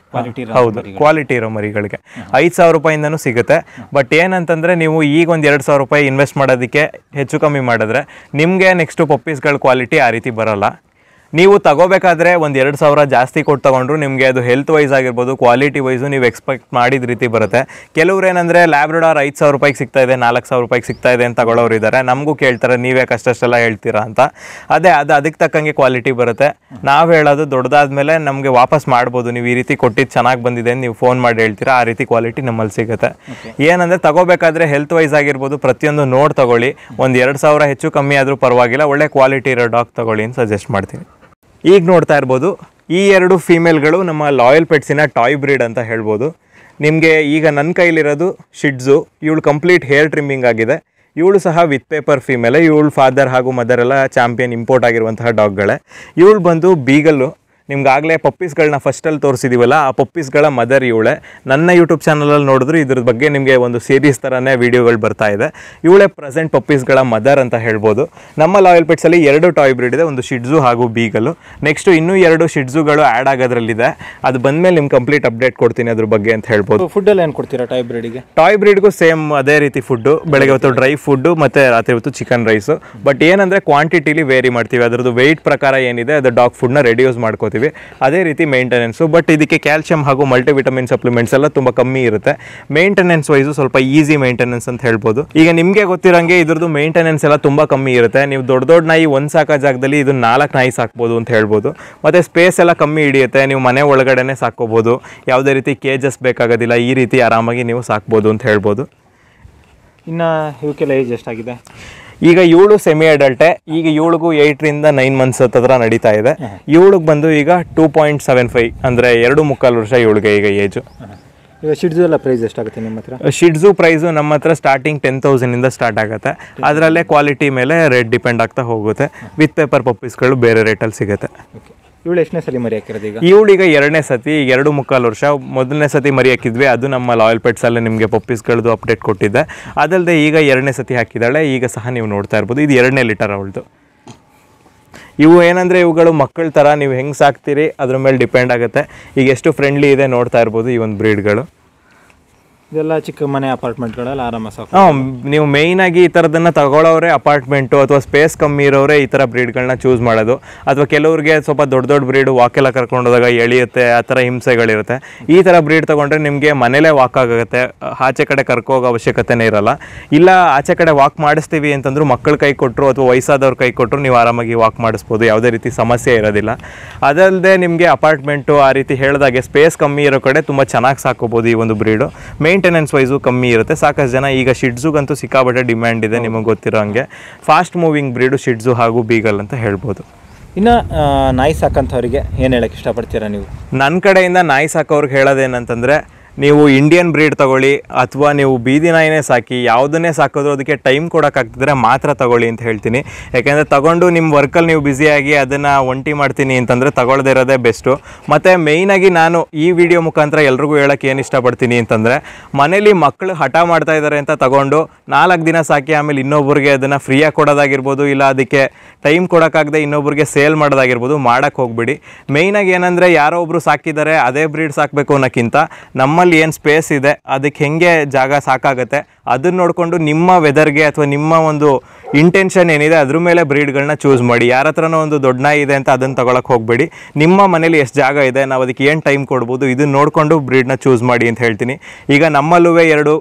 ಹೌದು, ಕ್ವಾಲಿಟಿ ಇರೋ ಮರಿಗಳಿಗೆ 5,000 ರೂಪಾಯಿಂದನೂ ಸಿಗುತ್ತೆ. ಬಟ್ ಏನಂತಂದರೆ ನೀವು ಈಗ ಒಂದು 2,000 ರೂಪಾಯಿ ಇನ್ವೆಸ್ಟ್ ಮಾಡೋದಕ್ಕೆ ಹೆಚ್ಚು ಕಮ್ಮಿ ಮಾಡಿದ್ರೆ ನಿಮಗೆ ನೆಕ್ಸ್ಟು ಪಪ್ಪೀಸ್ಗಳ ಕ್ವಾಲಿಟಿ ಆ ರೀತಿ ಬರೋಲ್ಲ. ನೀವು ತಗೋಬೇಕಾದ್ರೆ ಒಂದು 2,000 ಜಾಸ್ತಿ ಕೊಟ್ಟು ತೊಗೊಂಡ್ರು ನಿಮಗೆ ಅದು ಹೆಲ್ತ್ ವೈಸ್ ಆಗಿರ್ಬೋದು, ಕ್ವಾಲಿಟಿ ವೈಸು ನೀವು ಎಕ್ಸ್ಪೆಕ್ಟ್ ಮಾಡಿದ ರೀತಿ ಬರುತ್ತೆ. ಕೆಲವ್ರು ಏನಂದರೆ ಲ್ಯಾಬ್ರಡಾರ್ 5,000 ರೂಪಾಯಿಗೆ ಸಿಗ್ತಾ ಇದೆ, 4,000 ರೂಪಾಯಿಗೆ ಸಿಗ್ತಾ ಇದೆ ಅಂತ ತಗೊಳ್ಳೋರು ಇದ್ದಾರೆ. ನಮಗೂ ಕೇಳ್ತಾರೆ ನೀವೇ ಕಷ್ಟೆಲ್ಲ ಹೇಳ್ತೀರಾ ಅಂತ. ಅದಕ್ಕೆ ತಕ್ಕಂಗೆ ಕ್ವಾಲಿಟಿ ಬರುತ್ತೆ. ನಾವು ಹೇಳೋದು ದೊಡ್ಡದಾದ್ಮೇಲೆ ನಮಗೆ ವಾಪಸ್ ಮಾಡ್ಬೋದು. ನೀವು ಈ ರೀತಿ ಕೊಟ್ಟಿದ್ದು ಚೆನ್ನಾಗಿ ಬಂದಿದೆ ಅಂತ ನೀವು ಫೋನ್ ಮಾಡಿ ಹೇಳ್ತೀರಾ, ಆ ರೀತಿ ಕ್ವಾಲಿಟಿ ನಮ್ಮಲ್ಲಿ ಸಿಗುತ್ತೆ. ಏನಂದರೆ ತಗೋಬೇಕಾದ್ರೆ ಹೆಲ್ತ್ ವೈಸ್ ಆಗಿರ್ಬೋದು ಪ್ರತಿಯೊಂದು ನೋಡಿ ತಗೊಳ್ಳಿ. ಒಂದು 2,000 ಹೆಚ್ಚು ಕಮ್ಮಿ ಆದರೂ ಪರವಾಗಿಲ್ಲ, ಒಳ್ಳೆ ಕ್ವಾಲಿಟಿ ಇರೋ ಡಾಗ್ ತಗೊಳ್ಳಿ ಅಂತ ಸಜೆಸ್ಟ್ ಮಾಡ್ತೀನಿ. ಈಗ ನೋಡ್ತಾ ಇರ್ಬೋದು, ಈ 2 ಫೀಮೇಲ್ಗಳು ನಮ್ಮ ಲಾಯಲ್ ಪೆಟ್ಸಿನ ಟಾಯ್ ಬ್ರೀಡ್ ಅಂತ ಹೇಳ್ಬೋದು. ನಿಮಗೆ ಈಗ ನನ್ನ ಕೈಲಿರೋದು ಶಿಡ್ಜು. ಇವಳು ಕಂಪ್ಲೀಟ್ ಹೇರ್ ಟ್ರಿಮ್ಮಿಂಗ್ ಆಗಿದೆ. ಇವಳು ಸಹ ವಿತ್ ಪೇಪರ್ ಫೀಮೇಲೆ. ಇವಳು ಫಾದರ್ ಹಾಗೂ ಮದರ್ ಎಲ್ಲ ಚಾಂಪಿಯನ್ ಇಂಪೋರ್ಟ್ ಆಗಿರುವಂತಹ ಡಾಗ್ಗಳೇ. ಇವಳು ಬಂದು ಬೀಗಲ್ಲು. ನಿಮ್ಗಾಗಲೇ ಪಪ್ಪೀಸ್ಗಳನ್ನ ಫಸ್ಟಲ್ಲಿ ತೋರಿಸಿದ್ದೀವಲ್ಲ, ಆ ಪಪ್ಪೀಸ್ಗಳ ಮದರ್ ಇವಳೆ. ನನ್ನ ಯೂಟ್ಯೂಬ್ ಚಾನಲಲ್ಲಿ ನೋಡಿದ್ರೆ ಇದ್ರ ಬಗ್ಗೆ ನಿಮಗೆ ಒಂದು ಸೀರೀಸ್ ಥರನೇ ವೀಡಿಯೋಗಳು ಬರ್ತಾ ಇದೆ. ಇವಳೆ ಪ್ರೆಸೆಂಟ್ ಪಪ್ಪೀಸ್ಗಳ ಮದರ್ ಅಂತ ಹೇಳ್ಬೋದು. ನಮ್ಮ ಲಾಯಲ್ ಪೆಟ್ಸಲ್ಲಿ 2 ಟಾಯ್ ಬ್ರೀಡ್ ಇದೆ, ಒಂದು ಶಿಡ್ಜು ಹಾಗೂ ಬೀಗಲು. ನೆಕ್ಸ್ಟ್ ಇನ್ನೂ 2 ಶಿಡ್ಜುಗಳು ಆ್ಯಡ್ ಆಗೋದ್ರಲ್ಲಿದೆ. ಅದು ಬಂದಮೇಲೆ ನಿಮ್ಗೆ ಕಂಪ್ಲೀಟ್ ಅಪ್ಡೇಟ್ ಕೊಡ್ತೀನಿ ಅದ್ರ ಬಗ್ಗೆ ಅಂತ ಹೇಳ್ಬೋದು. ಫುಡ್ಡಲ್ಲಿ ಏನು ಕೊಡ್ತೀರಾ ಟಾಯ್ ಬ್ರೀಡಿಗೆ? ಟಾಯ್ ಬ್ರೀಡ್ಗೂ ಸೇಮ್ ಅದೇ ರೀತಿ ಫುಡ್ಡು, ಬೆಳಗ್ಗೆ ಹೊತ್ತು ಡ್ರೈ ಫುಡ್ಡು ಮತ್ತು ರಾತ್ರಿ ಹೊತ್ತು ಚಿಕನ್ ರೈಸು. ಬಟ್ ಏನಂದರೆ ಕ್ವಾಂಟಿಟಿಲಿ ವೇರಿ ಮಾಡ್ತೀವಿ, ಅದರದ್ದು ವೆಯ್ಟ್ ಪ್ರಕಾರ ಏನಿದೆ ಅದು ಡಾಗ್ ಫುಡ್ನ ರೆಡ್ಯೂಸ್ ಮಾಡ್ಕೋತೀವಿ. ಅದೇ ರೀತಿ ಮೇಂಟೆನೆನ್ಸು. ಬಟ್ ಇದಕ್ಕೆ ಕ್ಯಾಲ್ಶಿಯಂ ಹಾಗೂ ಮಲ್ಟಿವಿಟಮಿನ್ ಸಪ್ಲಿಮೆಂಟ್ಸ್ ಎಲ್ಲ ತುಂಬ ಕಮ್ಮಿ ಇರುತ್ತೆ. ಮೇಂಟೆನೆನ್ಸ್ ವೈಸು ಸ್ವಲ್ಪ ಈಸಿ ಮೇಂಟೆನೆನ್ಸ್ ಅಂತ ಹೇಳ್ಬೋದು. ಈಗ ನಿಮಗೆ ಗೊತ್ತಿರೋಂಗೆ ಇದ್ರದ್ದು ಮೇಂಟೆನೆನ್ಸ್ ಎಲ್ಲ ತುಂಬ ಕಮ್ಮಿ ಇರುತ್ತೆ. ನೀವು ದೊಡ್ಡ ನಾಯಿ ಒಂದು ಸಾಕೋ ಜಾಗದಲ್ಲಿ ಇದು 4 ನಾಯಿ ಸಾಕ್ಬೋದು ಅಂತ ಹೇಳ್ಬೋದು. ಮತ್ತು ಸ್ಪೇಸ್ ಎಲ್ಲ ಕಮ್ಮಿ ಹಿಡಿಯುತ್ತೆ. ನೀವು ಮನೆ ಒಳಗಡೆನೆ ಸಾಕ್ಕೋಬೋದು, ಯಾವುದೇ ರೀತಿ ಕೇಜಸ್ ಬೇಕಾಗೋದಿಲ್ಲ. ಈ ರೀತಿ ಆರಾಮಾಗಿ ನೀವು ಸಾಕ್ಬೋದು ಅಂತ ಹೇಳ್ಬೋದು. ಇನ್ನು ಇವಕ್ಕೆಲ್ಲ ಏಜ್ ಎಷ್ಟಾಗಿದೆ? ಈಗ ಇವಳು ಸೆಮಿ ಅಡಲ್ಟೆ. ಈಗ ಇವಳಿಗೂ 8 ರಿಂದ 9 ಮಂತ್ಸ್ ಹತ್ರ ನಡೀತಾ ಇದೆ. ಇವಳಿಗೆ ಬಂದು ಈಗ 2.75 ಅಂದರೆ 2.25 ವರ್ಷ ಇವಳಿಗೆ ಈಗ ಏಜು. ಈಗ ಶಿಡ್ಜು ಎಲ್ಲ ಪ್ರೈಸ್ ಎಷ್ಟಾಗುತ್ತೆ ನಿಮ್ಮ ಹತ್ರ? ಶಿಡ್ಜು ಪ್ರೈಸು ನಮ್ಮ ಹತ್ರ ಸ್ಟಾರ್ಟಿಂಗ್ 10,000 ಸ್ಟಾರ್ಟ್ ಆಗುತ್ತೆ. ಅದರಲ್ಲೇ ಕ್ವಾಲಿಟಿ ಮೇಲೆ ರೇಟ್ ಡಿಪೆಂಡ್ ಆಗ್ತಾ ಹೋಗುತ್ತೆ. ವಿತ್ ಪೇಪರ್ ಪಪ್ಪೀಸ್ಗಳು ಬೇರೆ ರೇಟಲ್ಲಿ ಸಿಗುತ್ತೆ. ಇವಳು ಎಷ್ಟನೇ ಸಲ ಮರಿ ಹಾಕಿರೋದು? ಈಗ ಇವಳೀಗ 2ನೇ ಸತಿ, 2.25 ವರ್ಷ. ಮೊದಲನೇ ಸತಿ ಮರಿ ಹಾಕಿದ್ವಿ, ಅದು ನಮ್ಮ ಲಾಯಲ್ ಪೆಟ್ಸಲ್ಲೇ ನಿಮಗೆ ಪಪ್ಪೀಸ್ಗಳದ್ದು ಅಪ್ಡೇಟ್ ಕೊಟ್ಟಿದ್ದೆ. ಅದಲ್ಲದೆ ಈಗ 2ನೇ ಸತಿ ಹಾಕಿದ್ದಾಳೆ. ಈಗ ಸಹ ನೀವು ನೋಡ್ತಾ ಇರ್ಬೋದು, ಇದು 2ನೇ ಲೀಟರ್ ಅವಳದು. ಇವು ಏನಂದರೆ ಇವುಗಳು ಮಕ್ಕಳ ಥರ, ನೀವು ಹೆಂಗೆ ಸಾಕ್ತೀರಿ ಅದ್ರ ಮೇಲೆ ಡಿಪೆಂಡ್ ಆಗುತ್ತೆ. ಈಗ ಎಷ್ಟು ಫ್ರೆಂಡ್ಲಿ ಇದೆ ನೋಡ್ತಾ ಇರ್ಬೋದು ಈ ಒಂದು ಬ್ರೀಡ್ಗಳು. ಇದೆಲ್ಲ ಚಿಕ್ಕ ಮನೆ ಅಪಾರ್ಟ್ಮೆಂಟ್ಗಳೆಲ್ಲ ಆರಾಮ ಸಾಕು. ನೀವು ಮೇಯ್ನಾಗಿ ಈ ಥರದನ್ನು ತಗೊಳ್ಳೋರೆ ಅಪಾರ್ಟ್ಮೆಂಟು ಅಥವಾ ಸ್ಪೇಸ್ ಕಮ್ಮಿ ಇರೋರೆ ಈ ಥರ ಬ್ರೀಡ್ಗಳನ್ನ ಚೂಸ್ ಮಾಡೋದು. ಅಥವಾ ಕೆಲವ್ರಿಗೆ ಸ್ವಲ್ಪ ದೊಡ್ಡ ಬ್ರೀಡು ವಾಕೆಲ್ಲ ಕರ್ಕೊಂಡೋದಾಗ ಎಳೆಯುತ್ತೆ, ಆ ಥರ ಹಿಂಸೆಗಳಿರುತ್ತೆ. ಈ ಥರ ಬ್ರೀಡ್ ತೊಗೊಂಡ್ರೆ ನಿಮಗೆ ಮನೇಲೇ ವಾಕ್ ಆಗುತ್ತೆ, ಆಚೆ ಕಡೆ ಕರ್ಕೋಗೋ ಅವಶ್ಯಕತೆನೇ ಇರೋಲ್ಲ. ಇಲ್ಲ ಆಚೆ ಕಡೆ ವಾಕ್ ಮಾಡಿಸ್ತೀವಿ ಅಂತಂದ್ರೂ ಮಕ್ಕಳ ಕೈ ಕೊಟ್ಟರು ಅಥವಾ ವಯಸ್ಸಾದವ್ರ ಕೈ ಕೊಟ್ಟರು ನೀವು ಆರಾಮಾಗಿ ವಾಕ್ ಮಾಡಿಸ್ಬೋದು, ಯಾವುದೇ ರೀತಿ ಸಮಸ್ಯೆ ಇರೋದಿಲ್ಲ. ಅದಲ್ಲದೆ ನಿಮಗೆ ಅಪಾರ್ಟ್ಮೆಂಟು ಆ ರೀತಿ ಹೇಳಿದಾಗೆ ಸ್ಪೇಸ್ ಕಮ್ಮಿ ಇರೋ ಕಡೆ ತುಂಬ ಚೆನ್ನಾಗಿ ಸಾಕೋಬೋದು ಈ ಒಂದು ಬ್ರೀಡು. ಮೇಂಟೆನೆನ್ಸ್ ವೈಸು ಕಮ್ಮಿ ಇರುತ್ತೆ. ಸಾಕಷ್ಟು ಜನ ಈಗ ಶಿಡ್ಜುಗಂತೂ ಸಿಕ್ಕಾಬಟ್ಟೆ ಡಿಮ್ಯಾಂಡ್ ಇದೆ, ನಿಮಗೆ ಗೊತ್ತಿರೋ ಹಂಗೆ. ಫಾಸ್ಟ್ ಮೂವಿಂಗ್ ಬ್ರೀಡು ಶಿಡ್ಜು ಹಾಗೂ ಬೀಗಲ್ ಅಂತ ಹೇಳ್ಬೋದು. ಇನ್ನು ನಾಯಿ ಸಾಕಂಥವ್ರಿಗೆ ಏನು ಹೇಳಕ್ಕೆ ಇಷ್ಟಪಡ್ತೀರಾ ನೀವು? ನನ್ನ ಕಡೆಯಿಂದ ನಾಯಿ ಸಾಕೋರ್ಗೆ ಹೇಳೋದೇನಂತಂದರೆ, ನೀವು ಇಂಡಿಯನ್ ಬ್ರೀಡ್ ತಗೊಳ್ಳಿ ಅಥವಾ ನೀವು ಬೀದಿ ನಾಯಿನೇ ಸಾಕಿ, ಯಾವುದನ್ನೇ ಸಾಕಿದ್ರು ಅದಕ್ಕೆ ಟೈಮ್ ಕೊಡೋಕ್ಕಾಗ್ತಿದ್ರೆ ಮಾತ್ರ ತಗೊಳ್ಳಿ ಅಂತ ಹೇಳ್ತೀನಿ. ಯಾಕೆಂದರೆ ತಗೊಂಡು ನಿಮ್ಮ ವರ್ಕಲ್ಲಿ ನೀವು ಬ್ಯುಸಿಯಾಗಿ ಅದನ್ನು ಒಂಟಿ ಮಾಡ್ತೀನಿ ಅಂತಂದರೆ ತಗೊಳ್ಳದೇ ಇರೋದೇ ಬೆಸ್ಟು. ಮತ್ತು ಮೇಯ್ನಾಗಿ ನಾನು ಈ ವಿಡಿಯೋ ಮುಖಾಂತರ ಎಲ್ರಿಗೂ ಹೇಳೋಕ್ಕೆ ಏನು ಇಷ್ಟಪಡ್ತೀನಿ ಅಂತಂದರೆ, ಮನೇಲಿ ಮಕ್ಕಳು ಹಠ ಮಾಡ್ತಾ ಇದ್ದಾರೆ ಅಂತ ತಗೊಂಡು 4 ದಿನ ಸಾಕಿ ಆಮೇಲೆ ಇನ್ನೊಬ್ರಿಗೆ ಅದನ್ನು ಫ್ರೀಯಾಗಿ ಕೊಡೋದಾಗಿರ್ಬೋದು, ಇಲ್ಲ ಅದಕ್ಕೆ ಟೈಮ್ ಕೊಡೋಕ್ಕಾಗದೆ ಇನ್ನೊಬ್ರಿಗೆ ಸೇಲ್ ಮಾಡೋದಾಗಿರ್ಬೋದು, ಮಾಡೋಕ್ಕೆ ಹೋಗ್ಬಿಡಿ. ಮೇಯ್ನಾಗಿ ಏನಂದರೆ, ಯಾರೋ ಒಬ್ಬರು ಸಾಕಿದ್ದಾರೆ ಅದೇ ಬ್ರೀಡ್ ಸಾಕಬೇಕು ಅನ್ನೋಕ್ಕಿಂತ ನಮ್ಮಲ್ಲಿ ಏನು ಸ್ಪೇಸ್ ಇದೆ ಅದಕ್ಕೆ ಹೆಂಗೆ ಜಾಗ ಸಾಕಾಗುತ್ತೆ ಅದನ್ನ ನೋಡಿಕೊಂಡು ನಿಮ್ಮ ವೆದರ್ಗೆ ಅಥವಾ ನಿಮ್ಮ ಒಂದು ಇಂಟೆನ್ಷನ್ ಏನಿದೆ ಅದ್ರ ಮೇಲೆ ಬ್ರೀಡ್ಗಳನ್ನ ಚೂಸ್ ಮಾಡಿ. ಯಾರ ಹತ್ರನೋ ಒಂದು ದೊಡ್ಡ ನಾಯಿ ಇದೆ ಅಂತ ಅದನ್ನು ತಗೊಳಕ್ಕೆ ಹೋಗಬೇಡಿ. ನಿಮ್ಮ ಮನೇಲಿ ಎಷ್ಟು ಜಾಗ ಇದೆ, ನಾವು ಅದಕ್ಕೆ ಏನು ಟೈಮ್ ಕೊಡ್ಬೋದು, ಇದನ್ನ ನೋಡಿಕೊಂಡು ಬ್ರೀಡ್ನ ಚೂಸ್ ಮಾಡಿ ಅಂತ ಹೇಳ್ತೀನಿ. ಈಗ ನಮ್ಮಲ್ಲೂ 2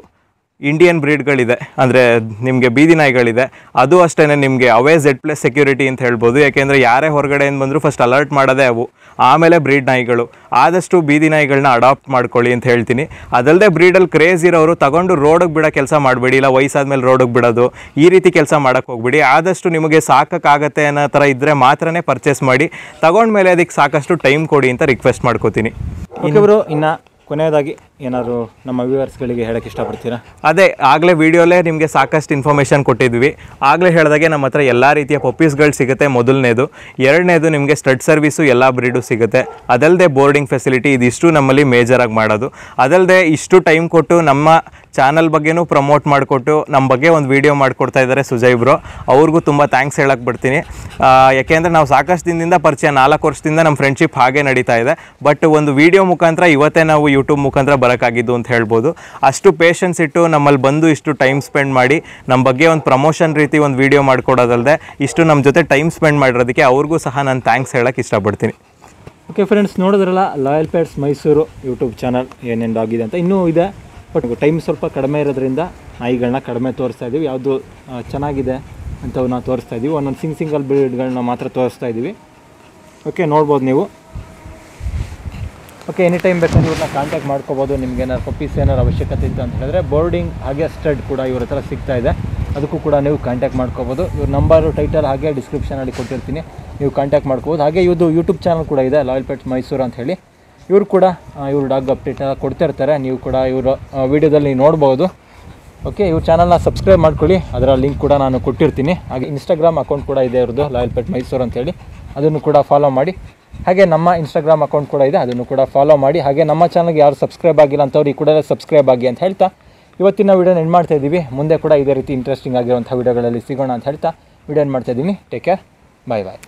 ಇಂಡಿಯನ್ ಬ್ರೀಡ್ಗಳಿದೆ, ಅಂದರೆ ನಿಮಗೆ ಬೀದಿ ನಾಯಿಗಳಿದೆ. ಅದು ಅಷ್ಟೇ ನಿಮಗೆ ಅವೇ Z+ ಸೆಕ್ಯೂರಿಟಿ ಅಂತ ಹೇಳ್ಬೋದು. ಯಾಕೆಂದರೆ ಯಾರೇ ಹೊರಗಡೆಯಿಂದ ಬಂದರೂ ಫಸ್ಟ್ ಅಲರ್ಟ್ ಮಾಡೋದೇ ಅವು, ಆಮೇಲೆ ಬ್ರೀಡ್ ನಾಯಿಗಳು. ಆದಷ್ಟು ಬೀದಿ ನಾಯಿಗಳನ್ನ ಅಡಾಪ್ಟ್ ಮಾಡ್ಕೊಳ್ಳಿ ಅಂತ ಹೇಳ್ತೀನಿ. ಅದಲ್ಲದೆ ಬ್ರೀಡಲ್ಲಿ ಕ್ರೇಜ್ ಇರೋರು ತಗೊಂಡು ರೋಡಿಗೆ ಬಿಡೋ ಕೆಲಸ ಮಾಡಬೇಡಿ, ಇಲ್ಲ ವಯಸ್ಸಾದ್ಮೇಲೆ ರೋಡಿಗೆ ಬಿಡೋದು ಈ ರೀತಿ ಕೆಲಸ ಮಾಡೋಕ್ಕೆ ಹೋಗ್ಬೇಡಿ. ಆದಷ್ಟು ನಿಮಗೆ ಸಾಕಾಗತ್ತೆ ಅನ್ನೋ ಥರ ಇದ್ದರೆ ಮಾತ್ರನೇ ಪರ್ಚೇಸ್ ಮಾಡಿ. ತಗೊಂಡ್ಮೇಲೆ ಅದಕ್ಕೆ ಸಾಕಷ್ಟು ಟೈಮ್ ಕೊಡಿ ಅಂತ ರಿಕ್ವೆಸ್ಟ್ ಮಾಡ್ಕೋತೀನಿ. ಇನ್ನೊಬ್ಬರು ಇನ್ನು ಕೊನೆಯದಾಗಿ ಏನಾದರೂ ನಮ್ಮ ವ್ಯೂವರ್ಸ್ಗಳಿಗೆ ಹೇಳಕ್ಕೆ ಇಷ್ಟಪಡ್ತೀರಾ? ಅದೇ ಆಗಲೇ ವಿಡಿಯೋಲೇ ನಿಮಗೆ ಸಾಕಷ್ಟು ಇನ್ಫಾರ್ಮೇಷನ್ ಕೊಟ್ಟಿದ್ವಿ. ಆಗಲೇ ಹೇಳಿದಾಗೆ ನಮ್ಮ ಹತ್ರ ಎಲ್ಲ ರೀತಿಯ ಪಪ್ಪೀಸ್ಗಳು ಸಿಗುತ್ತೆ. ಮೊದಲನೇದು. 2ನೇದು ನಿಮಗೆ ಸ್ಟಡ್ ಸರ್ವಿಸು ಎಲ್ಲ ಬ್ರೀಡು ಸಿಗುತ್ತೆ. ಅದಲ್ಲದೆ ಬೋರ್ಡಿಂಗ್ ಫೆಸಿಲಿಟಿ, ಇದಿಷ್ಟು ನಮ್ಮಲ್ಲಿ ಮೇಜರಾಗಿ ಮಾಡೋದು. ಅದಲ್ಲದೆ ಇಷ್ಟು ಟೈಮ್ ಕೊಟ್ಟು ನಮ್ಮ ಚಾನಲ್ ಬಗ್ಗೆನೂ ಪ್ರಮೋಟ್ ಮಾಡಿಕೊಟ್ಟು ನಮ್ಮ ಬಗ್ಗೆ ಒಂದು ವೀಡಿಯೋ ಮಾಡಿಕೊಡ್ತಾ ಇದ್ದಾರೆ ಸುಜಯ್ ಬ್ರೋ. ಅವ್ರಿಗೂ ತುಂಬ ಥ್ಯಾಂಕ್ಸ್ ಹೇಳಕ್ಕೆ ಬಿಡ್ತೀನಿ. ಯಾಕೆಂದರೆ ನಾವು ಸಾಕಷ್ಟು ದಿನದಿಂದ ಪರಿಚಯ, 4 ವರ್ಷದಿಂದ ನಮ್ಮ ಫ್ರೆಂಡ್ಶಿಪ್ ಹಾಗೆ ನಡೀತಾ ಇದೆ. ಬಟ್ ಒಂದು ವೀಡಿಯೋ ಮುಖಾಂತರ ಇವತ್ತೇ ನಾವು ಯೂಟ್ಯೂಬ್ ಮುಖಾಂತರ ಬರೋಕ್ಕಾಗಿದ್ದು ಅಂತ ಹೇಳ್ಬೋದು. ಅಷ್ಟು ಪೇಷನ್ಸ್ ಇಟ್ಟು ನಮ್ಮಲ್ಲಿ ಬಂದು ಇಷ್ಟು ಟೈಮ್ ಸ್ಪೆಂಡ್ ಮಾಡಿ ನಮ್ಮ ಬಗ್ಗೆ ಒಂದು ಪ್ರಮೋಷನ್ ರೀತಿ ಒಂದು ವೀಡಿಯೋ ಮಾಡಿಕೊಡೋದಲ್ಲದೆ ಇಷ್ಟು ನಮ್ಮ ಜೊತೆ ಟೈಮ್ ಸ್ಪೆಂಡ್ ಮಾಡಿರೋದಕ್ಕೆ ಅವ್ರಿಗೂ ಸಹ ನಾನು ಥ್ಯಾಂಕ್ಸ್ ಹೇಳಕ್ಕೆ ಇಷ್ಟಪಡ್ತೀನಿ. ಓಕೆ ಫ್ರೆಂಡ್ಸ್, ನೋಡಿದ್ರಲ್ಲ loyal pets Mysuru YouTube channel ಏನೇನು ಆಗಿದೆ ಅಂತ. ಇನ್ನೂ ಇದೆ, ಬಟ್ ಟೈಮ್ ಸ್ವಲ್ಪ ಕಡಿಮೆ ಇರೋದ್ರಿಂದ ನಾಯಿಗಳನ್ನ ಕಡಿಮೆ ತೋರಿಸ್ತಾ ಇದ್ದೀವಿ. ಯಾವುದು ಚೆನ್ನಾಗಿದೆ ಅಂಥವನ್ನ ತೋರಿಸ್ತಾ ಇದ್ದೀವಿ. ಒಂದೊಂದು ಸಿಂಗಲ್ ಬ್ರೀಡ್ಗಳನ್ನ ಮಾತ್ರ ತೋರಿಸ್ತಾ ಇದ್ದೀವಿ. ಓಕೆ, ನೋಡ್ಬೋದು ನೀವು. ಓಕೆ, ಎನಿ ಟೈಮ್ ಬೇಕಾದ್ರೆ ಇವ್ರನ್ನ ಕಾಂಟ್ಯಾಕ್ಟ್ ಮಾಡ್ಕೋಬೋದು. ನಿಮ್ಗೆ ಏನಾರು ಪಪ್ಪೀಸ್ ಏನಾರು ಅವಶ್ಯಕತೆ ಇತ್ತು ಅಂತ ಹೇಳಿದ್ರೆ ಬೋರ್ಡಿಂಗ್ ಹಾಗೆ ಸ್ಟಡ್ ಕೂಡ ಇವ್ರ ಹತ್ರ ಸಿಗ್ತಾ ಇದೆ. ಅದಕ್ಕೂ ಕೂಡ ನೀವು ಕಾಂಟ್ಯಾಕ್ಟ್ ಮಾಡ್ಕೋಬೋದು. ಇವ್ರ ನಂಬರು ಟೈಟಲ್ ಹಾಗೆ ಡಿಸ್ಕ್ರಿಪ್ಷನಲ್ಲಿ ಕೊಟ್ಟಿರ್ತೀನಿ, ನೀವು ಕಾಂಟ್ಯಾಕ್ಟ್ ಮಾಡ್ಕೋಬೋದು. ಹಾಗೆ ಇವ್ರದ್ದು ಯೂಟ್ಯೂಬ್ ಚಾನಲ್ ಕೂಡ ಇದೆ, ಲಾಯಲ್ ಪೆಟ್ಸ್ ಮೈಸೂರು ಅಂತ ಹೇಳಿ. ಇವರು ಕೂಡ ಇವ್ರ ಡಾಗ್ ಅಪ್ಡೇಟ್ ಎಲ್ಲ ಕೊಡ್ತಾ ಇರ್ತಾರೆ. ನೀವು ಕೂಡ ಇವರು ವೀಡಿಯೋದಲ್ಲಿ ನೋಡ್ಬೋದು. ಓಕೆ, ಇವ್ರ ಚಾನಲ್ನ ಸಬ್ಸ್ಕ್ರೈಬ್ ಮಾಡ್ಕೊಳ್ಳಿ, ಅದರ ಲಿಂಕ್ ಕೂಡ ನಾನು ಕೊಟ್ಟಿರ್ತೀನಿ. ಹಾಗೆ ಇನ್ಸ್ಟಾಗ್ರಾಮ್ ಅಕೌಂಟ್ ಕೂಡ ಇದೆ ಇವ್ರದ್ದು, ಲಾಯಲ್ ಪೆಟ್ ಮೈಸೂರು ಅಂತೇಳಿ, ಅದನ್ನು ಕೂಡ ಫಾಲೋ ಮಾಡಿ. ಹಾಗೆ ನಮ್ಮ ಇನ್ಸ್ಟಾಗ್ರಾಮ್ ಅಕೌಂಟ್ ಕೂಡ ಇದೆ, ಅದನ್ನು ಕೂಡ ಫಾಲೋ ಮಾಡಿ. ಹಾಗೆ ನಮ್ಮ ಚಾನಲ್ಗೆ ಯಾರು ಸಬ್ಸ್ಕ್ರೈಬ್ ಆಗಿಲ್ಲ ಅಂಥವ್ರು ಈ ಕೂಡಲೇ ಸಬ್ಸ್ಕ್ರೈಬ್ ಆಗಿ ಅಂತ ಹೇಳ್ತಾ ಇವತ್ತಿನ ವೀಡಿಯೋನ ಎಂಡ್ ಮಾಡ್ತಾ ಇದ್ದೀವಿ. ಮುಂದೆ ಕೂಡ ಇದೇ ರೀತಿ ಇಂಟ್ರೆಸ್ಟಿಂಗ್ ಆಗಿರುವಂಥ ವೀಡಿಯೋಗಳಲ್ಲಿ ಸಿಗೋಣ ಅಂತ ಹೇಳ್ತಾ ವಿಡಿಯೋ ಎಂಡ್ ಮಾಡ್ತಾ ಇದ್ದೀನಿ. ಟೇಕ್ ಕೇರ್, ಬಾಯ್ ಬಾಯ್.